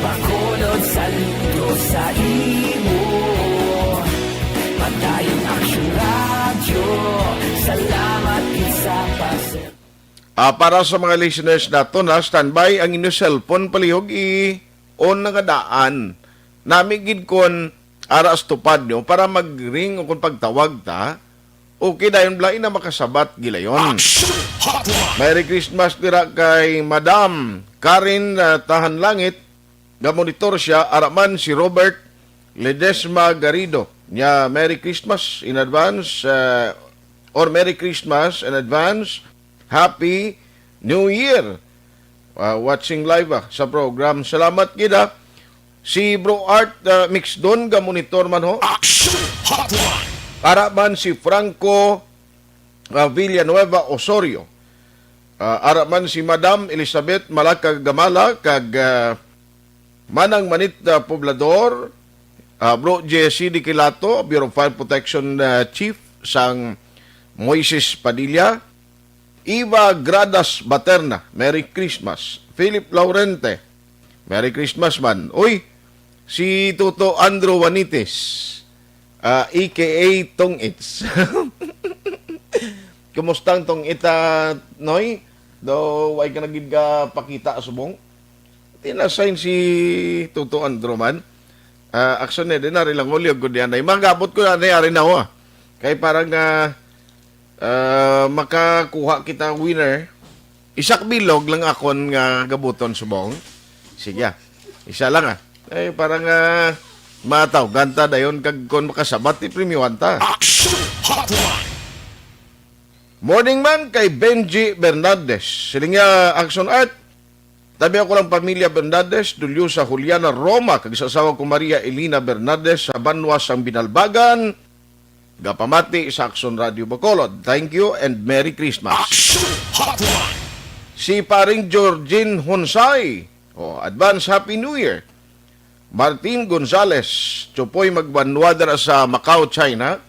Bakolod saludo sa imo Padayon aksyon radyo Salamat kit sa pagserbisyo Para sa mga listeners nato na standby ang inyong cellphone palihog on nga daan. Namigid kon aras tupad nyo para mag-ring o kung pagtawag ta. Okay dayon blain na makasabat gilayon. Merry Christmas dira kay Madam Karen Tahan Langit. Gamonitor siya araman si Robert Ledesma Garrido. Nya Merry Christmas in advance or Merry Christmas in advance. Happy New Year. Watching live sa program. Salamat gida. Si Bro Art Mixdon ga monitor man ho. Action Hotline. Para man si Franco Villanueva Osorio. Ara man si Madam Elizabeth Malacca Gamala kag Manang Manit Poblador. Bro JC Di Kilato, Bureau of Fire Protection Chief sang Moises Padilla, Eva Gradas Baterna, Merry Christmas. Philip Laurente, Merry Christmas man. Uy, si Toto Andrew Wanites, aka Tong Its. Kumusta ang Tong Ita, Noy? Do, ay ka naging ka pakita subong? Tinasign si Toto Andrew man. Action na din, nari lang uliog ko diyan. Magabot ko na ari na ho. Kaya parang makakuha kita winner. Isak bilog lang akon nga gabuton subong. Sige, isa lang parang mataw, ganta dayon kag kon makasabat ti premiuhan ta. Action Hotline. Morning man kay Benji Bernaldez. Silinga Action Art. Tabi ako lang pamilya Bernaldez, dulyo sa Juliana Roma, kag sa asawa ko Maria Elina Bernaldez sa Banwas ang Binalbagan. Gapamati sa Action Radio Bacolod. Thank you and Merry Christmas. Action Hotline. Si paring Georgine Honsay. Advance Happy New Year. Martin Gonzales. Chupoy magbanwadara sa Macau, China.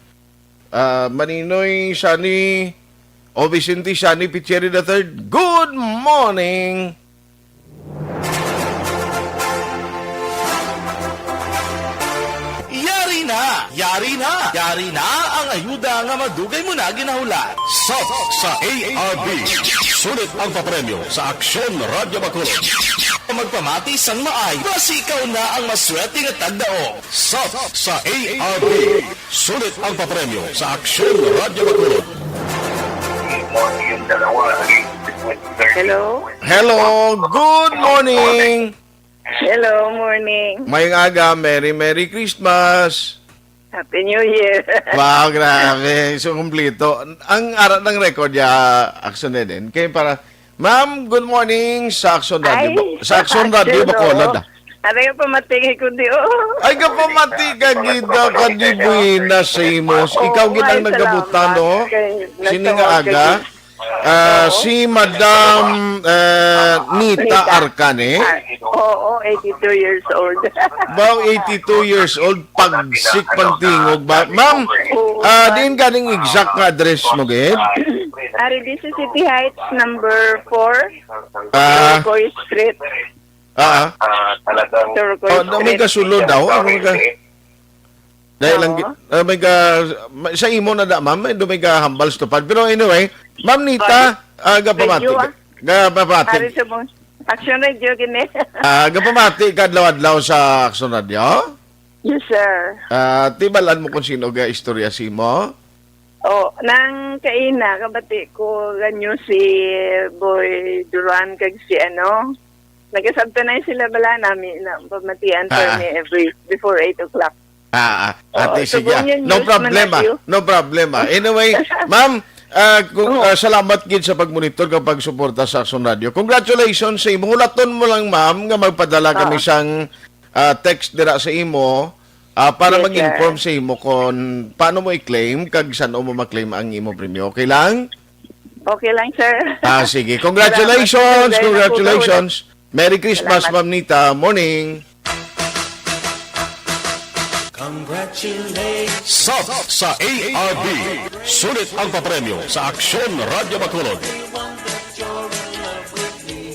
Maninoy Sani o Vicente Sani Picheri III. Good morning! Yari na ang ayuda nga madugay mo na ginahula. South sa ARB. Sulit ang papremyo sa Aksyon Radio Bacolod. Magpamati sang maay, basi ikaw na ang maswerte nga tagdao. South sa ARB. Sulit ang papremyo sa Aksyon Radio Bacolod. Hello? Hello, good morning! Hello, morning. May aga, Merry Christmas! Happy New Year. Wow, grabe. So, kumplito. Ang arat ng record ya, Action na din. Kaya para, Ma'am, good morning sa Action Radio. Sa Action Radio Bacolod. Ano yung pamatingin ko di, Ay, kapamati ka, Gida, kadibuina sa imos. Ikaw ginang nagabutan, no? Sini nga aga? Si Madam Nita Arcane. Oo, 82 years old. Bao 82 years old, pagsik pantingog ba? Ma'am, din galing exact nga address mo, Gid? Ari, this is City Heights, number 4. Turquoise Street. Turquoise May kasulod daw. Dahil lang, may ka, sa imo na da, ma'am, may ka hambals tupad. Pero anyway, Ma'am Nita, gapamati. Ari, subong. Action Radio, gini. Gapamati, kadlaw-adlaw sa Action Radio? Yes, sir. Tibalan mo kung sino ga istorya si mo? Nang kaina, kabati ko ganyo si Boy Duran kag si nagkasabta na sila bala namin na pamatian for me before 8 o'clock. Ate, sige. No problema. Anyway, ma'am, salamat gid sa pagmonitor kapag suporta sa Action Radio. Congratulations sa imo. Hulaton mo lang, ma'am, nga magpadala kami sang text dira sa imo para mag-inform sa imo kung paano mo i-claim kag saan mo ma-claim ang imo premyo. Okay lang? Okay lang, sir. Sige. Congratulations. Merry Christmas, Ma'am Nita. Morning. South sa ARB. Sulit ang papremyo sa Aksyon Radio Bacolod.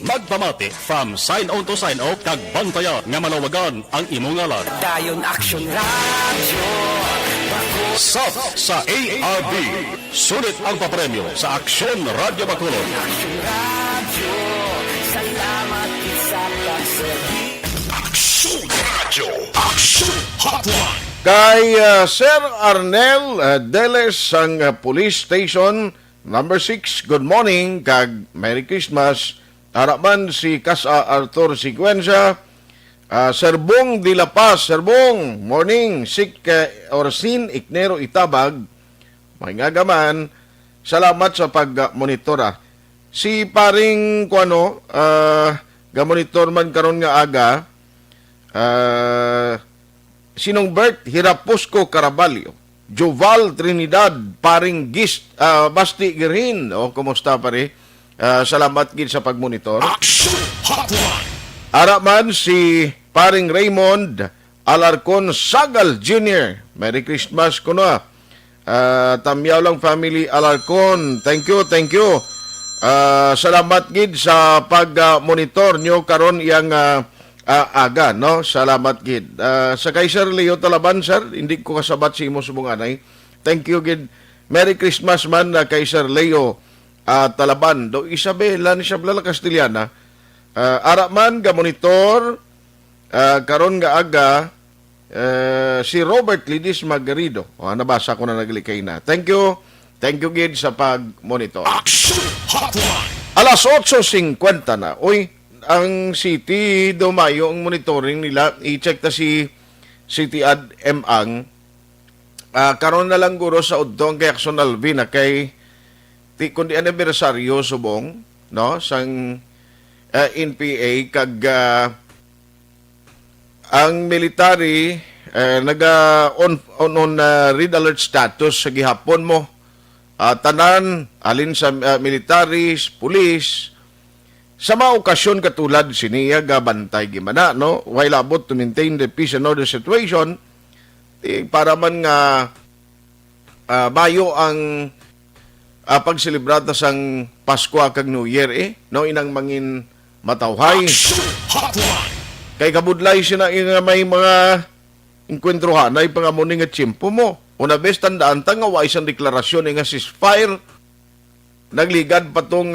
Magpamati from sign-on to sign-off kag bantayan nga malawagan ang imong ngalan. Dayon Action Radio. South sa ARB. Sulit ang papremyo sa Aksyon Radio Bacolod. Action Radio. Salamat sa pagserbi. Aksyon Radio. Aksyon Hotline. Kay Sir Arnel Deles ang Police Station number 6. Good morning kag Merry Christmas. Harapan si Kasa Arthur Sequencia. Sir Bong de la Paz. Sir Bong, morning. Sik Orsin Iknero Itabag. May ngagaman. Salamat sa pag-monitora. Si paring gamonitor man karon nga aga. Sinong Bert Hiraposco Caraballo, Joval Trinidad, paring Gist, Basti Girin. Kumusta pare? Salamat gid sa pagmonitor. Action Hotline. Araman si paring Raymond Alarcon Sagal Jr. Merry Christmas kuno. Tamyaw lang family Alarcon. Thank you, thank you. Salamat gid sa pag-monitor nyo karon yang aga, no? Salamat gid. Sa kay Sir Leo Talaban, sir, hindi ko kasabat si imo subong anay. Thank you gid. Merry Christmas man kay Sir Leo Talaban. Do Isabela ni Isabela Castellana. Ara man ga monitor karon nga aga si Robert Lidis Magarido. Nabasa ko na naglikay na. Thank you. Thank you gid sa pag-monitor. Action Hotline. Alas 8:50 na. Uy, ang City Dumayo ang monitoring nila. I-check ta si City Ad Ang. Karon na lang guro sa udtong kay Action Alvin na kay kundi anibersaryo subong, no? Sang NPA kag ang military naga on red alert status sa gihapon mo. Tanan alin sa militaries, police sa mga okasyon katulad siniya gabantay gimana, no? While abot to maintain the peace and order situation, para man nga bayo ang pagselebrata sang Pasko kag New Year no inang mangin matawhay. Action Hotline. Kay kabudlay siya na may mga inkwentrohan ay pangamuning at tsimpo mo. Una bes tandaan ta nga wa isang deklarasyon nga ceasefire. Nagligad pa tong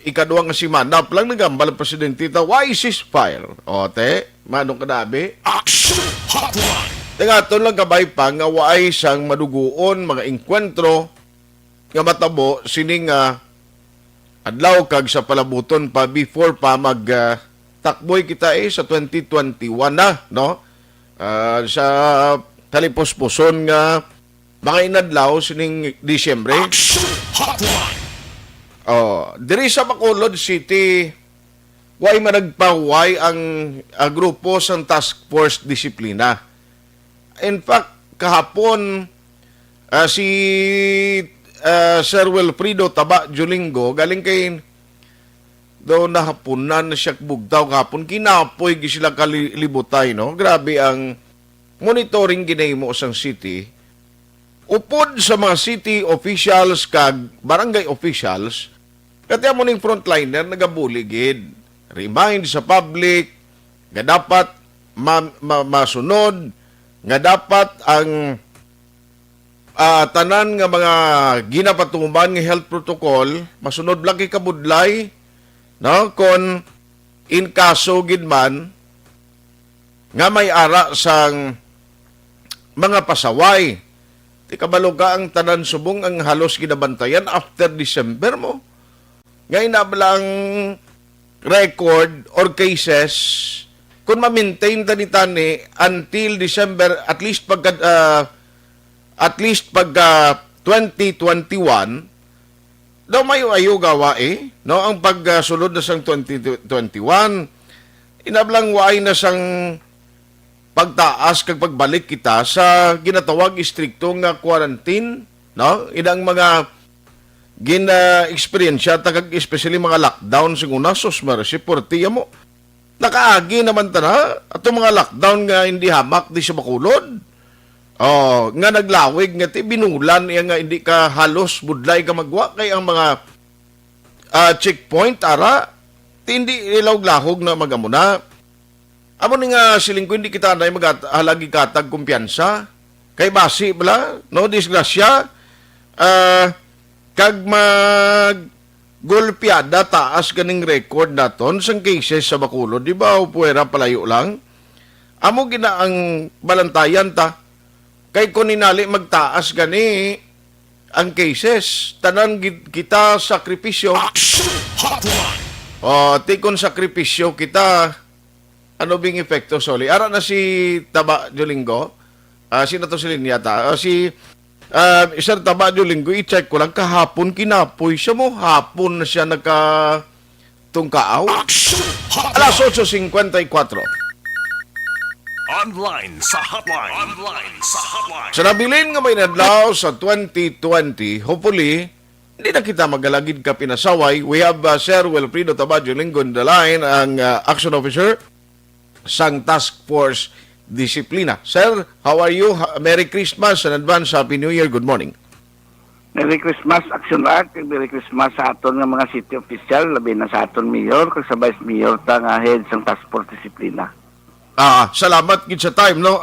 ikaduwang semana lang nagambal ang presidente ta why ceasefire. Ote, manong kadabi. Action Hotline. Tingaton lang kabay pa nga wa isang maduguon mga inkwentro nga matabo sining adlaw kag sa palabuton pa before pa mag takboy kita sa 2021 na, no? Sa talipos-puson nga mga inadlaw sining Disyembre. Action Hotline. Diri sa Bacolod City, way managpaway ang grupo sang Task Force Disiplina. In fact, kahapon si Sir Wilfrido Taba Julingo galing kay daw nahapunan na siya bugtaw kapon kinapoy gi sila kalibutay, no? Grabe ang monitoring ginahimo sang city. Upod sa mga city officials kag barangay officials, kati mo ning frontliner nagabuligid. Remind sa public nga dapat masunod, nga dapat ang tanan nga mga ginapatuman nga health protocol masunod lang kay kabudlay, no? Kon in kaso gid man nga may ara sang mga pasaway, ti kabalo ka ang tanan subong ang halos ginabantayan after December mo. Ngayon na lang record or cases kung ma-maintain tani until December at least pagka 2021 daw mayo ayo gawa no ang pagsulod na sang 2021 inablang waay na sang pagtaas kag pagbalik kita sa ginatawag istrikto nga quarantine, no? Idang mga gina-experience kag especially mga lockdown siguna sus marasi portiya mo nakaagi naman ta ato mga lockdown nga hindi hamak di sa Bacolod. Nga naglawig nga ti binulan nga hindi ka halos budlay ka magwa kay ang mga checkpoint ara ti hindi ilawg-lahog na magamuna. Amo ni nga siling ko hindi kita na maghalagi katag kumpiyansa kay basi bala no disgrasya kag mag golpeada taas kaning record naton sang cases sa Bacolod, di ba? Puwera palayo lang. Amo gina ang balantayan ta. Kay kung ninali magtaas gani ang cases, tanan kita sakripisyo. Action Hotline. Tikon sakripisyo kita, ano bing epekto, Soli? Ara na si Taba Jolingo, sino to si Linyata? Si Sir Taba Jolingo, i-check ko lang, kahapon kinapoy siya mo, hapon na siya nagkatungkaaw. Action Hotline. Alas 8:54. Online sa hotline. Online sa hotline. Sa nabilin nga may nadlaw sa 2020, hopefully, hindi na kita magalagid ka pinasaway. We have Sir Wilfrido Tabajo Linggo on the line, ang Action Officer sang Task Force Disiplina. Sir, how are you? Merry Christmas and advance Happy New Year. Good morning. Merry Christmas, Action Art. Merry Christmas sa aton nga mga city official, labi na sa aton mayor, kag sa vice mayor ta nga head sang task force disiplina. Salamat gid sa time, no?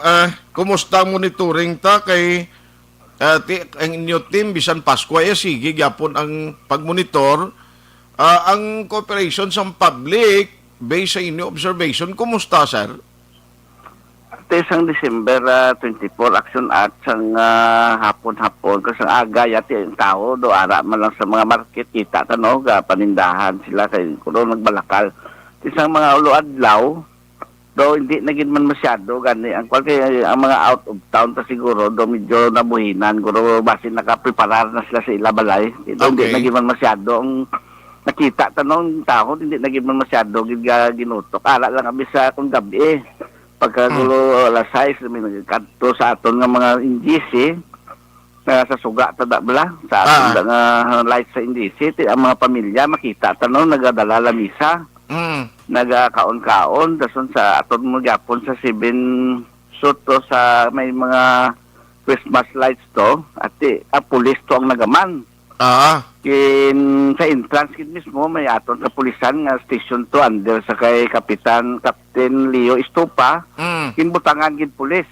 Kumusta ang monitoring ta kay ang inyo team bisan Pasko ay sige gyapon ang pagmonitor, ang cooperation sa public based sa inyo observation, kumusta, sir? Ito isang December 24, Action Art sang hapon-hapon kasi ang aga yati ang tao do ara man lang sa mga market kita tano ga panindahan sila kay kuno nagbalakal. Isang mga ulo adlaw do hindi naging man masyado gani ang kay ang mga out of town ta siguro do medyo nabuhinan guro basin nakapreparar na sila sa ilabalay. Ito hindi naging man masyado ang nakita tanong tao hindi naging man masyado ginutok. Ara lang abi sa kung gabi pagkagulo alas 6 may nagkanto sa aton nga mga indisi sa suga tada bala sa aton nga light sa indisi ang mga pamilya makita tanong nagadala lamisa nagakaon-kaon dason sa aton mo gyapon sa 7 soto sa may mga Christmas lights to at pulis to ang nagaman sa entrance kit mismo may aton sa pulisan nga station to under sa kay Captain Leo Estupa kinbutangan gid pulis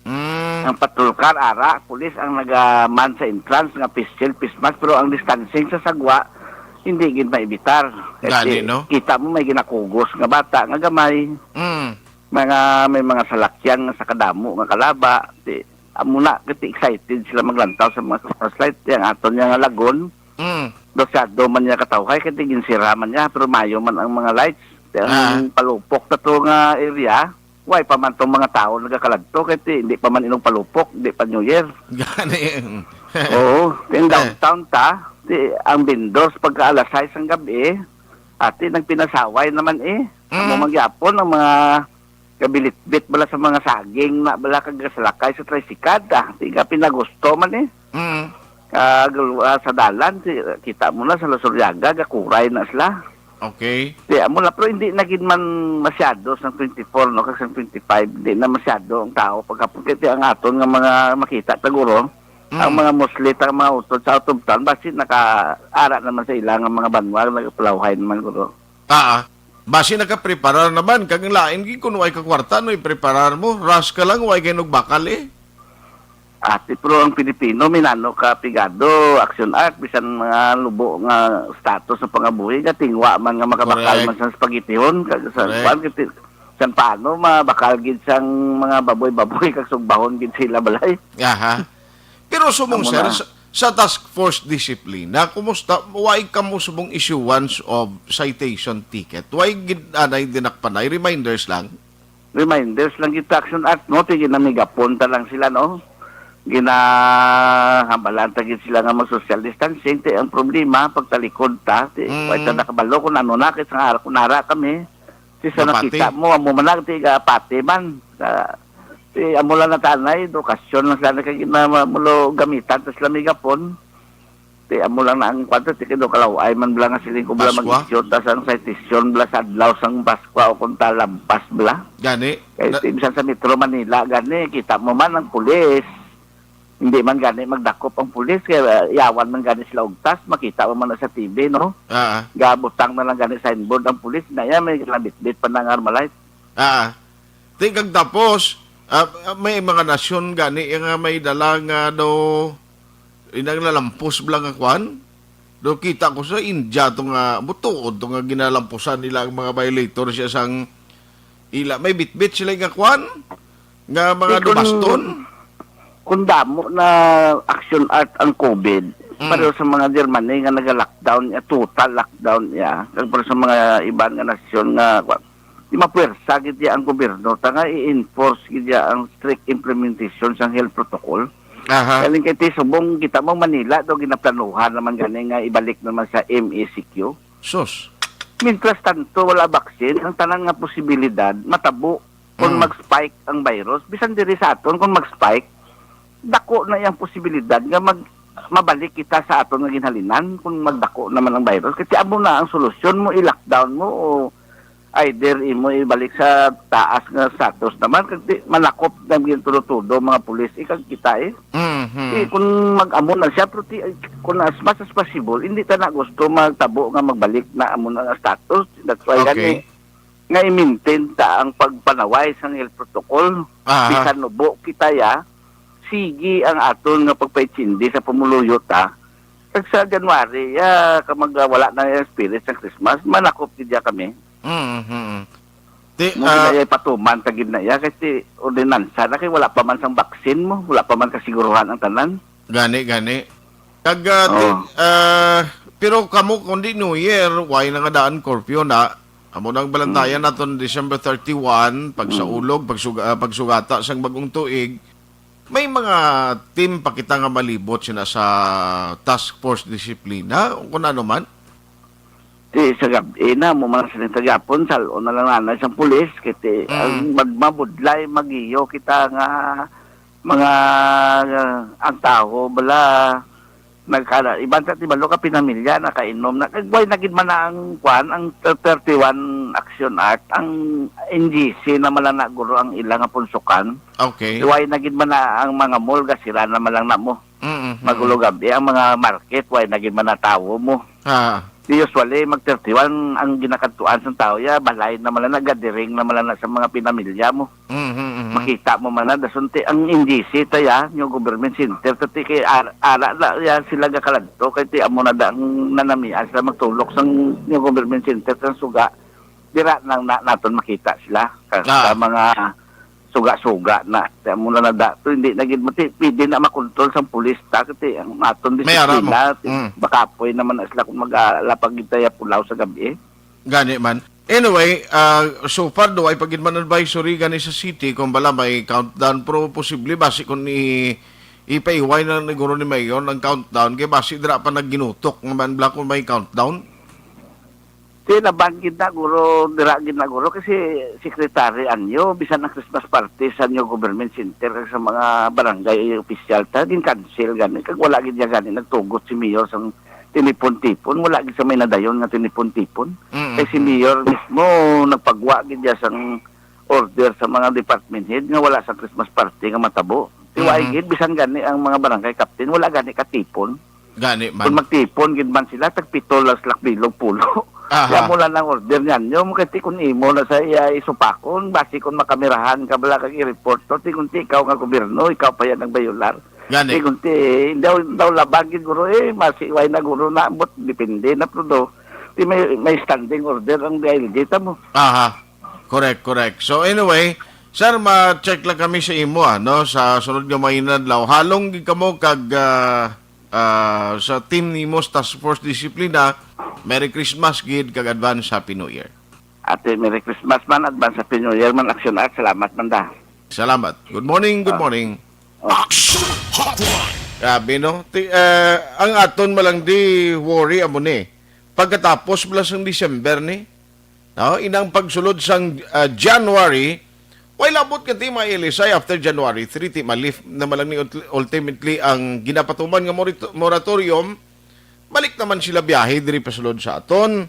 ang patrolkar ara pulis ang nagaman sa entrance nga pistil pismas pero ang distancing sa sagwa hindi gid maibitar kasi no? Kita mo may ginakugos nga bata nga gamay may mga salakyan nga sa kadamo nga kalaba amuna kiti excited sila maglantaw sa mga Christmas light yang aton nga lagon dosyado man niya katawhay kaya ginsiraman niya pero mayo man ang mga lights ang palupok na to nga area why pa man tong mga tao nagakaladto kaya hindi pa man inong palupok hindi pa New Year oo yung downtown ang Bindos pagka alas 6 ang gabi ati nagpinasaway naman ang magyapon ang mga kabilit-bit bala sa mga saging na bala kagasalakay sa tricycad tiga pinagusto man sa dalan kita mo na sa Losuryaga gakuray na sila okay mo na pero hindi naging man masyado sa 24 no kasi 25 hindi na masyado ang tao pagkapagkiti ang aton nga mga makita taguro ang mga muslit ang mga utod sa out of town basin naka-ara naman sa ilang mga banwag nagapalawhay naman guro basi nakapreparar naman kag lain gi kun way ka kwarta no ipreparar mo ras ka lang way kay bakal Ati pero ang Pilipino minano ka pigado Action Art bisan mga lubo nga status sa pangabuhi nga tingwa man nga makabakal man sa spaghettihon kag sa kwan san paano mabakal gid sang mga baboy-baboy kag sugbahon gid sila balay. Pero sumong sir sa task force disiplina kumusta way kamo subong issuance of citation ticket way gid anay dinakpanay reminders lang gid Action Art no tigin na migapunta lang sila no ginahambalan tagid sila nga mag-social distancing ang problema pagtalikod wala ta nakabalo kung ano na kasi nga kunara kami sa nakita mo amo man pati man amo lang na tanay edukasyon lang sila kay mulo gamitan tas lamigapon amo lang na ang kwanto tikido kalaway man bala nga siling kubla mag-issue tas ang citation bala sa adlaw sang Pasko o kung talampas bala gani kay bisan sa Metro Manila gani kita mo man ang pulis hindi man gani magdakop ang pulis kaya yawan man gani sila ugtas makita mo man sa TV no gabutang na lang gani signboard ang pulis na yan may labit-bit pa ng Armalite tingkag tapos may mga nasyon gani nga may dala nga do inang lalampos blang akwan do kita ko sa India to nga butuod to nga ginalampusan nila ang mga violator siya sang ila may bitbit sila nga akwan nga mga dubaston kung damo na Action Art ang COVID, pero sa mga Germany nga naga-lockdown, total lockdown niya, pero sa mga ibang nga nasyon nga, di mapuwersa gid ang gobyerno, nga i-enforce gid ang strict implementation sa health protocol. Kaling kay subong kita mo Manila, do ginaplanuhan naman gani nga ibalik naman sa MECQ. Sus. Mientras tanto, wala vaccine, ang tanan nga posibilidad, matabo kung mag-spike ang virus, bisan diri sa aton kung mag-spike, dako na yung posibilidad nga mabalik kita sa aton nga ginhalinan kung magdako naman ang virus kasi amo na ang solusyon mo i-lockdown mo o either imo ibalik sa taas nga status naman kasi manakop na yung tulo-tulo mga pulis ikag kita kung mag-amo na siya pero kung as much as possible hindi ta na gusto magtabo nga magbalik na amo na nga status. That's why Okay. nga i-maintain ta ang pagpanaway sa health protocol. Bisan nubo kita ya sige ang aton nga pagpaitsindi sa pumuluyo ta. Kag sa January wala na yung spirit sa Christmas manakop gidya kami. Ay patuman tagid na ya kasi ordinansa na kay wala pa man sang baksin mo, wala pa man kasiguruhan ang tanan. Gani. Kag pero kamo kundi New Year, why na nga daan curfew na? Amo nang balantayan naton December 31 pag sa ulog, pagsugata sang bagong tuig. May mga team pa kita nga malibot sina sa task force disiplina kung ano man. Sa gabi na mo man sa tagapon salo na lang na sa pulis kiti ang magmabudlay magiyo kita nga mga ang tao bala nagkala iban sa tibalo ka pinamilya na kainom na kagway nagid man na ang kwan ang 31 Action Act ang NGC na malana guro ang ilang nga punsukan. Okay. Way nagid man na ang mga mall gasira na malang na mo. Magulo gabi ang mga market way nagid man na tawo mo. Usually mag-31 ang ginakatuan sa tao balay na malana gathering na malana sa mga pinamilya mo. Makita mo man na dasunti ang NGC taya yung government center tati kay ara na yan sila gakaladto kay ti amo na ang nanamian sila magtulok sang yung government center sa suga dira nang naton makita sila sa mga suga-suga na ti amo na dato hindi nagid mati pwede na makontrol sang pulis ta kay ang naton disiplina baka poy naman sila kung magalapag gitaya pulaw sa gabi Gani man. Anyway, so far do ay pagid man advisory gani sa city kung bala may countdown pero posible basi kung ipaiway na naguro ni Mayor ang countdown kay basi dira pa nagginutok nga man bala kung may countdown. Nabanggit na guro, dira ginaguro kasi secretary anyo bisan ang Christmas party sa new government center sa mga barangay official ta din cancel gani kag wala gid gani nagtugot si Mayor sang tinipon-tipon wala gid sa may nadayon nga tinipon-tipon. Kay si Mayor mismo nagpagwa gid sang order sa mga department head nga wala sa Christmas party nga matabo. Tiwai gid bisan gani ang mga barangay captain wala gani katipon. Gani man. Kung magtipon gid man sila tag 7 laslak bilog pulo. Kaya mula ng order niyan nyo, kati kung imo na sa isupakon, basi kung makamerahan ka bala kag i-report to, kunti ikaw nga gobyerno, ikaw pa yan ang bayular. Gani. Kunti, daw labagin guro masiway na guro na, but depende na pro may standing order ang dita mo. Correct. So anyway, sir, ma-check lang kami sa imo, no? Sa sunod nga mainadlaw. Halong gi kamo kag sa team nimo Task Force Disiplina. Merry Christmas, gid kag advance Happy New Year. Ate, Merry Christmas man, advance Happy New Year man, Action Act. Salamat man da. Salamat. Good morning. Action Hotline. Grabe, no? Ang aton malang di worry amo ni. Pagkatapos bala sang December ni, no? Inang pagsulod sang January, why labot ka ti mailisay after January 3, ti malif na malang ni ultimately ang ginapatuman nga moratorium, balik naman sila biyahe diri pasulod sa aton.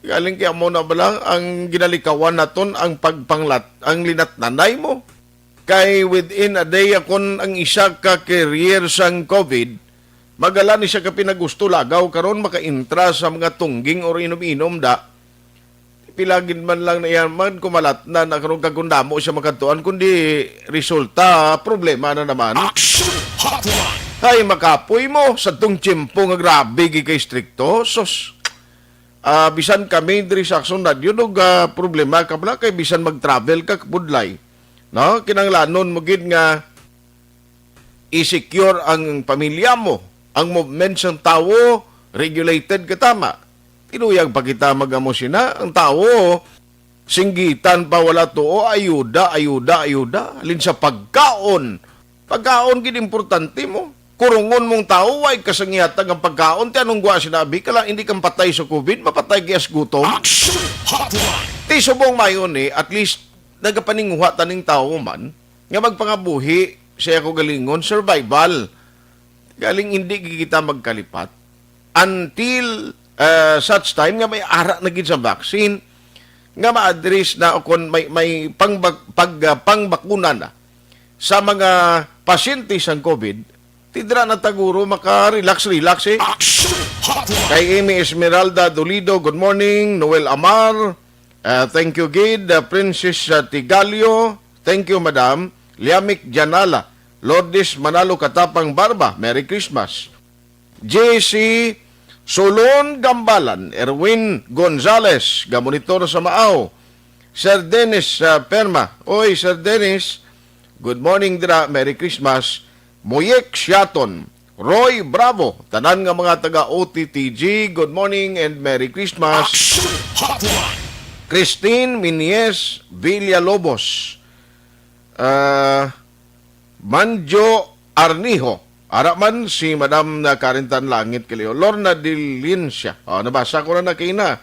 Galing kaya mo na balang ang ginalikawan naton ang pagpanglat, ang linat nanay mo. Kay within a day akon ang isa ka career sang COVID, magala ni siya ka pinagusto lagaw karon makaintra sa mga tungging or inom-inom da. Pilagin man lang na yan man kumalat na karon kagundamo siya makatuan kundi resulta problema na naman. Action Hotline. Ay, makapoy mo sa tong tiyempo nga grabe kay strikto. Sos, bisan kami diri sa Action Radio, problema ka pala kay bisan mag-travel ka budlay. No? Kinanglanon mo gid nga i-secure ang pamilya mo. Ang movement ng tao, regulated ka tama. Tinuyag pa kita mag-amo sina. Ang tao, singgitan pa wala to, ayuda. Alin sa pagkaon. Pagkaon gid importante mo. Kurungon mong tao, ay kasangyatag ang pagkaon. Ti anong gwa sinabi ka lang, hindi kang patay sa COVID, mapatay kayas gutom. Action Hotline. Ti subong mayon at least nagapaninguha taning tao man, nga magpangabuhi siya ako galingon, survival. Galing hindi kita magkalipat until such time nga may ara na gid sa vaccine. nga ma-address na o kung may pangbakuna na sa mga pasyente sa COVID, tidra na taguro maka-relax eh. Action Hotline. Kay Amy Esmeralda Dolido, good morning. Noel Amar, thank you, Gid. Princess Tigalio, thank you, Madam. Liamik Janala, Lourdes Manalo Katapang Barba, Merry Christmas. JC Solon Gambalan, Erwin Gonzales, gamonitor sa Maaw. Sir Dennis Perma, oy Sir Dennis, good morning dira, Merry Christmas. Moyek Siaton, Roy Bravo, tanan nga mga taga OTTG, good morning and Merry Christmas. Action Hotline. Christine Minies Villalobos, Manjo Arnijo, araman si Madam na Karintan Langit Kilio, Lorna Dilincia, nabasa ko na kina.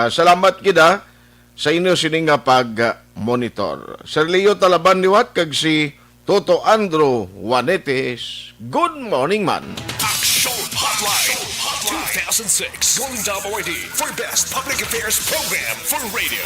Salamat kita sa inyo sining nga pag-monitor. Sir Leo Talaban Liwat, kag si Toto Andro Juanetes, good morning man. Action Hotline 2006 Golden Dome Award for Best Public Affairs Program for Radio.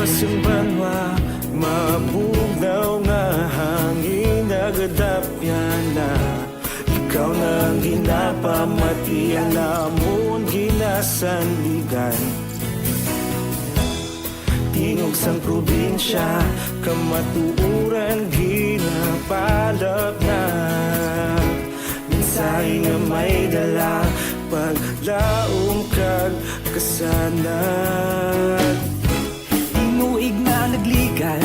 Pasimbanwa, mabugnaw nga hangin nagadapyan na. Ikaw nang ginapamatian namon ginasandigan. Tingog sang probinsya, kamatuuran ginapalap na. Mensahe nga may dala, paglaom kag kasanan. Tinuig na nagligan,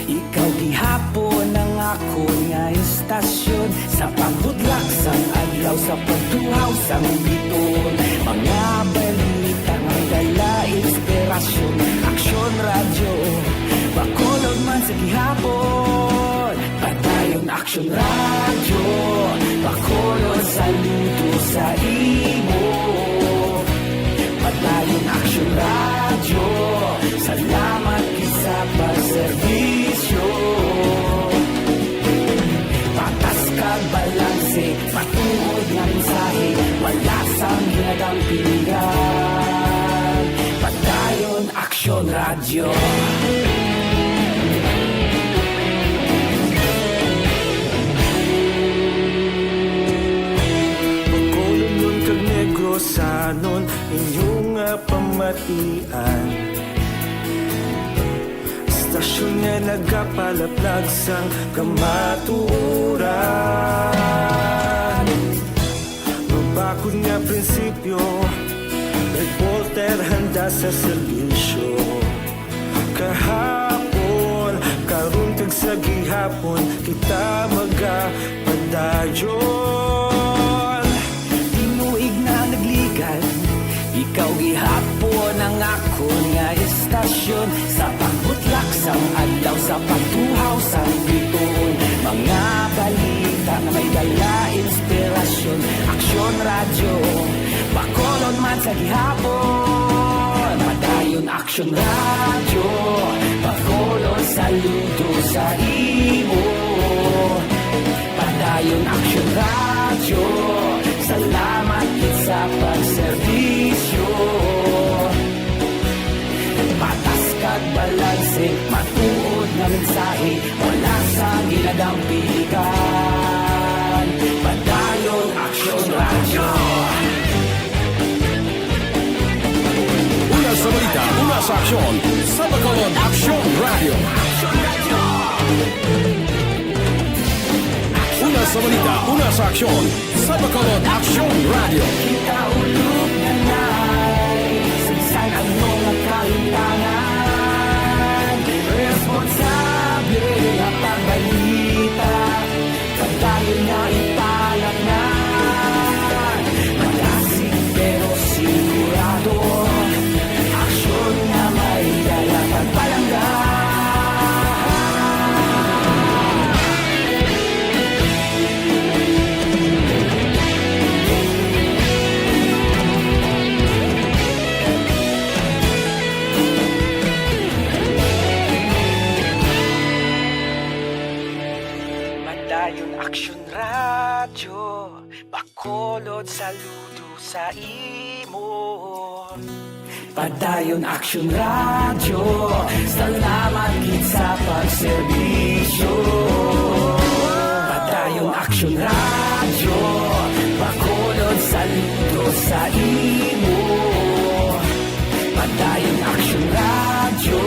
ikaw gihapon ang ako nga istasyon. Sa pagbutlak sang adlaw, sa pagtuhaw sang biton. Mga balita nga dala inspirasyon. Aksyon radyo, bakolog man sa gihapon. Patayon aksyon radyo, bakolog sa luto sa imo. Patayon aksyon radyo, salamat sa pagserbisyo. Patas kag balanse, patuod nga mensahe, wala sang hinagang pilihan. Patayon aksyon radyo. Pagkolon kag Negrosanon, inyong pamatian. Stasyon nga nagapalaplag sang kamatuuran. Mabakod nga prinsipyo, reporter handa sa serbisyo. Kahapon, karon kag sa gihapon, kita magapadayon. Tinuig na nagligan, ikaw gihapon ang ako nga istasyon. Sa pagbutlak sang adlaw, sa pagtuhaw sang biton. Mga balita na may dala inspirasyon. Aksyon radyo, radyo, Bacolod man sa gihapon. Padayon aksyon radyo, Bacolod saludo sa imo. Padayon aksyon radyo, salamat kit sa pagserbisyo. Patas kag balanse, matuod na mensahe, wala sa ginadampigan. Padayon aksyon radyo. Una sa balita, una sa aksyon, sa Bacolod Aksyon Radio. Una sa balita, una sa aksyon, sa Bacolod Aksyon Radio. Kaulog na na'y Sinsan ang mga kalintangan. Responsable ang pagbalita, pagdayon na ipalag na. Malasig pero sigurado, aksyon na may dala pagpalanggan. Padayon aksyon radyo, Bacolod saludo sa imo. Padayon aksyon radyo, salamat kit sa pagserbisyo. Padayon aksyon radyo, Bacolod saludo sa imo. Padayon aksyon radyo,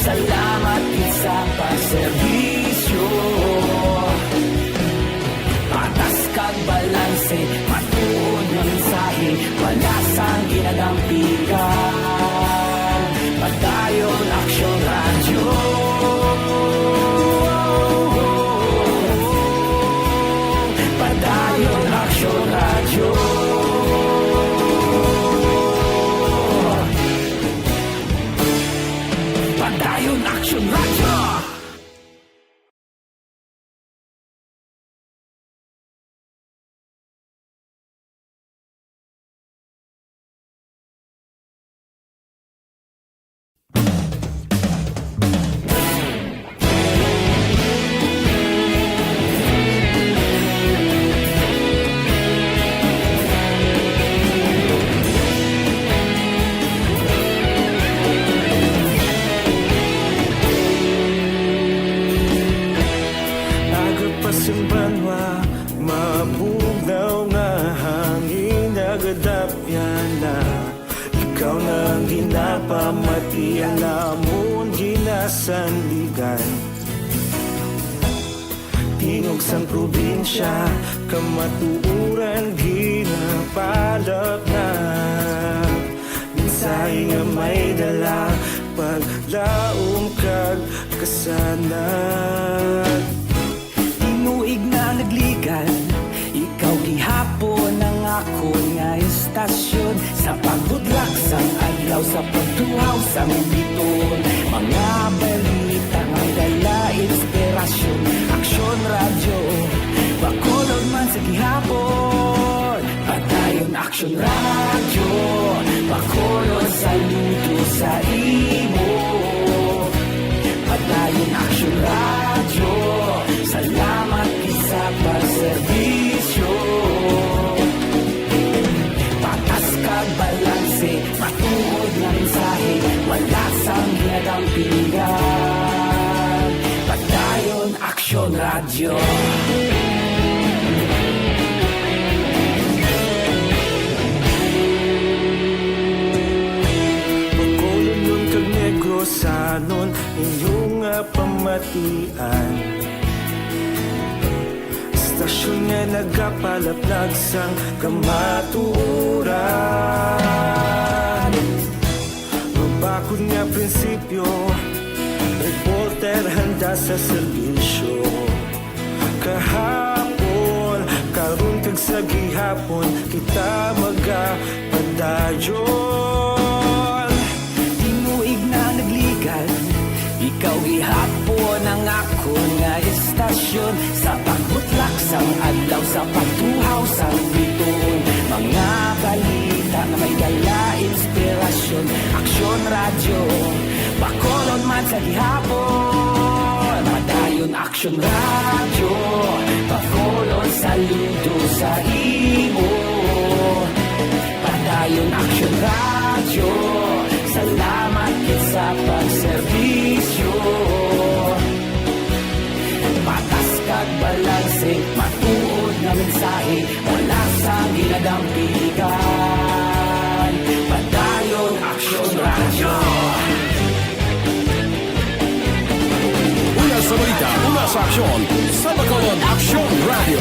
salamat kit sa pagserbisyo. Patas kag balanse, matuod na mensahe, wala sang ginadampigan. Padayon aksyon radyo. Padayon aksyon radyo. Padayon aksyon radyo. Agapasumbanwa, mabugaw nga hangin nagadapyan na. Ikaw nang ginapamatian, lamon ginasandigan. Tingog sang probinsya, kamatuuran ginapalap na. Minsay nga may dala, paglaom kag kasanag. Tinuig na nagligan, ikaw gihapon ang ako nga istasyon. Sa pagudlak sang adlaw, sa pagtuhaw sang biton. Mga balita nga dala inspirasyon, aksyon radyo, Bacolod man sa gihapon. Padayon aksyon radyo, Bacolod saludo sa imo. Padayon aksyon radyo, salamat sa pagserbisyo. Patas kag balanse, matuod na mensahe, wala sang ginadampigan. Padayon aksyon radyo. Bacolod nun kag Negrosanon, inyong pamatian. Stasyon nga nagapalaplag sang kamaturan. Mabakod nga prinsipyo, reporter handa sa serbisyo. Kahapon, karon kag sa gihapon, kita magapadayon. Tinuig na nagligan, ikaw gihapon ang ako nga istasyon. Sa pagbutlak sang adlaw, sa pagtuhaw sang biton. sa gihapon. Padayon action radyo, pakolon saludo sa imo. Padayon action radyo, salamat kit sa pagserbisyo. Patas kag balanse, matuod na mensahe, wala sa ginadampigan. Padayon action radyo. Una sa balita, una sa aksyon. Sa Bacolod Action Radio.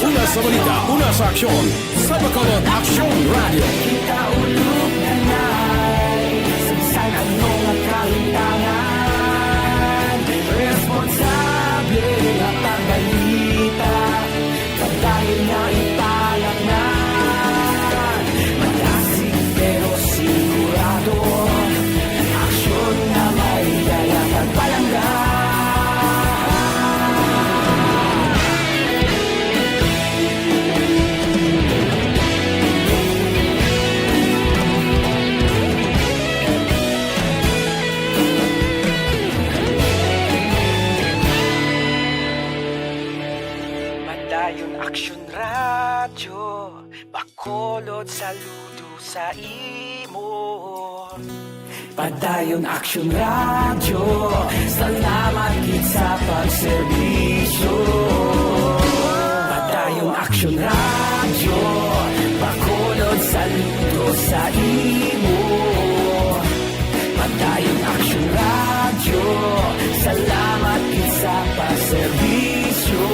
Una sa balita, una sa aksyon. Sa Bacolod Action Radio. Kita ulog na na'y Samsang anong nakalintangan. Responsable at ang balita, pagdahil na ipalaknan. Malasig pero sigurado, aksyon na may dayak at palanggan. Padayon aksyon radyo, bakolod saludo sa imo. Padayon aksyon radyo, salamat kit sa pagserbisyo. Padayon aksyon radyo, bakolod saludo sa imo. Padayon aksyon radyo, salamat kit sa pagserbisyo.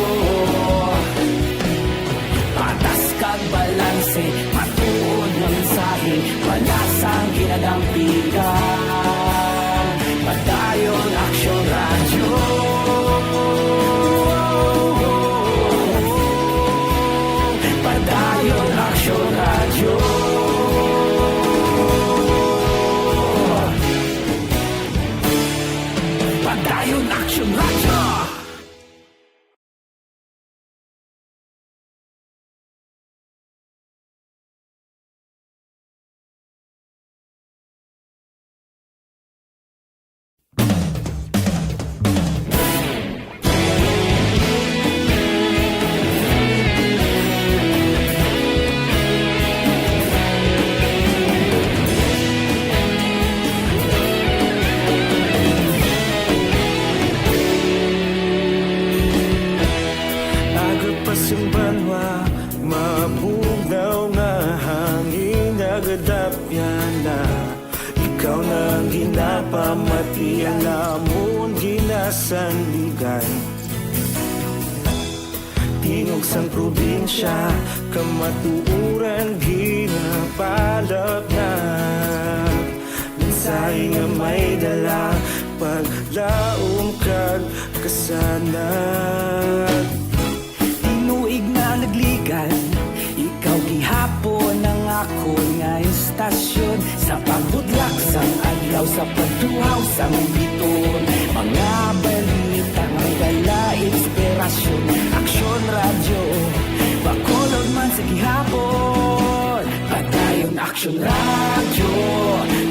Patas kag balanse, matuod ng mensahe, wala sang ginadampigan. Padayon aksyon radyo. Padayon aksyon radyo. Padayon aksyon radyo. Agapasumbanwa, mabugnaw nga hangin agadapyan na. Ikaw na ang ginapamatian namon ginasandigan. Tingog sang probinsya, kamatuuran ginapalap na. Mensahe nga may dala, paglaom kag kasanag. Tinuig na nagligan, ikaw gihapon ang ako nga istasyon. Sa pagbudlak sang adlaw, sa pagtuhaw sang biton. Mga balita nga dala inspirasyon. Aksyon radyo, bakolod man sa gihapon. Padayon aksyon radyo,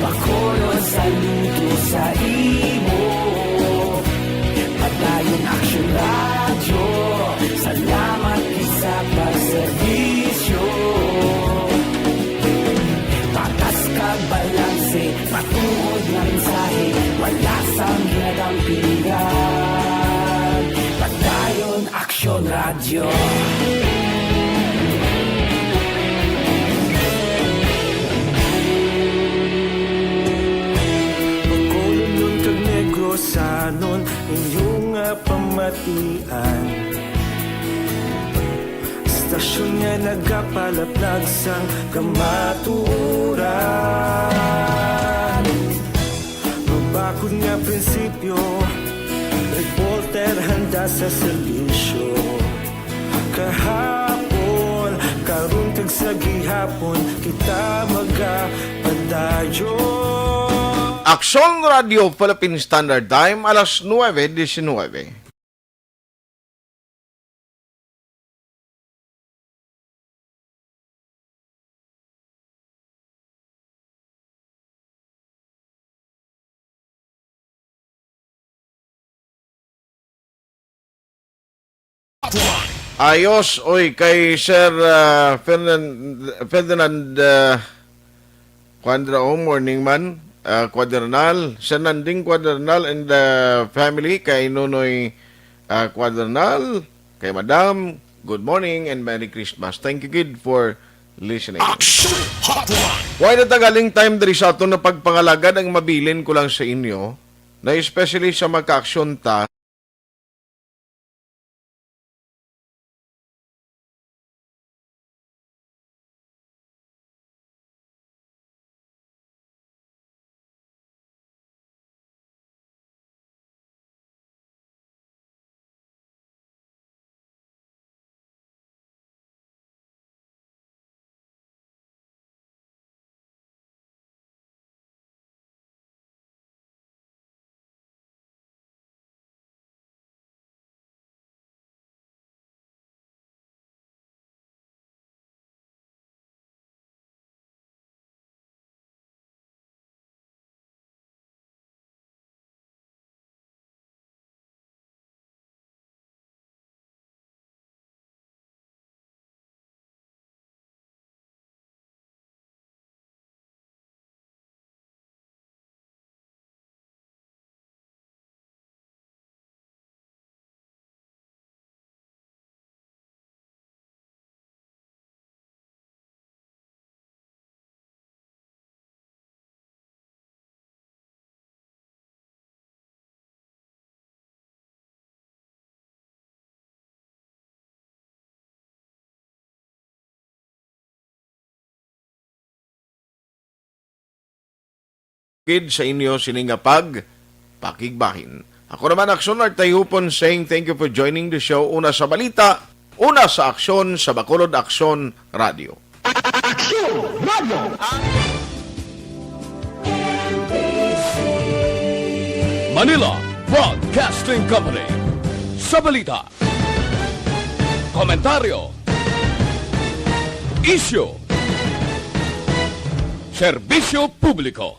bakolod saludo sa imo. Padayon aksyon radyo, salamat sa pagserbisyo. Patas kag balanse, matuod na mensahe, wala sang ginadampigan. Padayon aksyon radyo. Bacolod nun kag Negros sanon, inyong nga pamatian. Stasyon nga nagapalaplag sang kamatuuran. Mabakod nga prinsipyo, reporter handa sa serbisyo. Kahapon, karon kag sa gihapon, kita magapadayon. Aksyon Radio Philippine Standard Time, alas 9:19. Ayos, oy, kay Sir Ferdinand Quadra, morning man, Quadernal, Sir Nanding Quadernal and the family, kay Nonoy Quadernal, kay Madam, good morning and Merry Christmas. Thank you, kid, for listening. Action Hotline. Why na tagaling time diri sa ato na pagpangalagad ang mabilin ko lang sa inyo, na especially sa magka-aksyon ta, kid sa inyo siningapag pakigbahin. Ako naman, Aksyon Art Tayupon, saying thank you for joining the show. Una sa balita, una sa aksyon sa Bacolod Aksyon Radio. Manila Broadcasting Company. Sa balita, komentaryo, isyu, serbisyo publiko.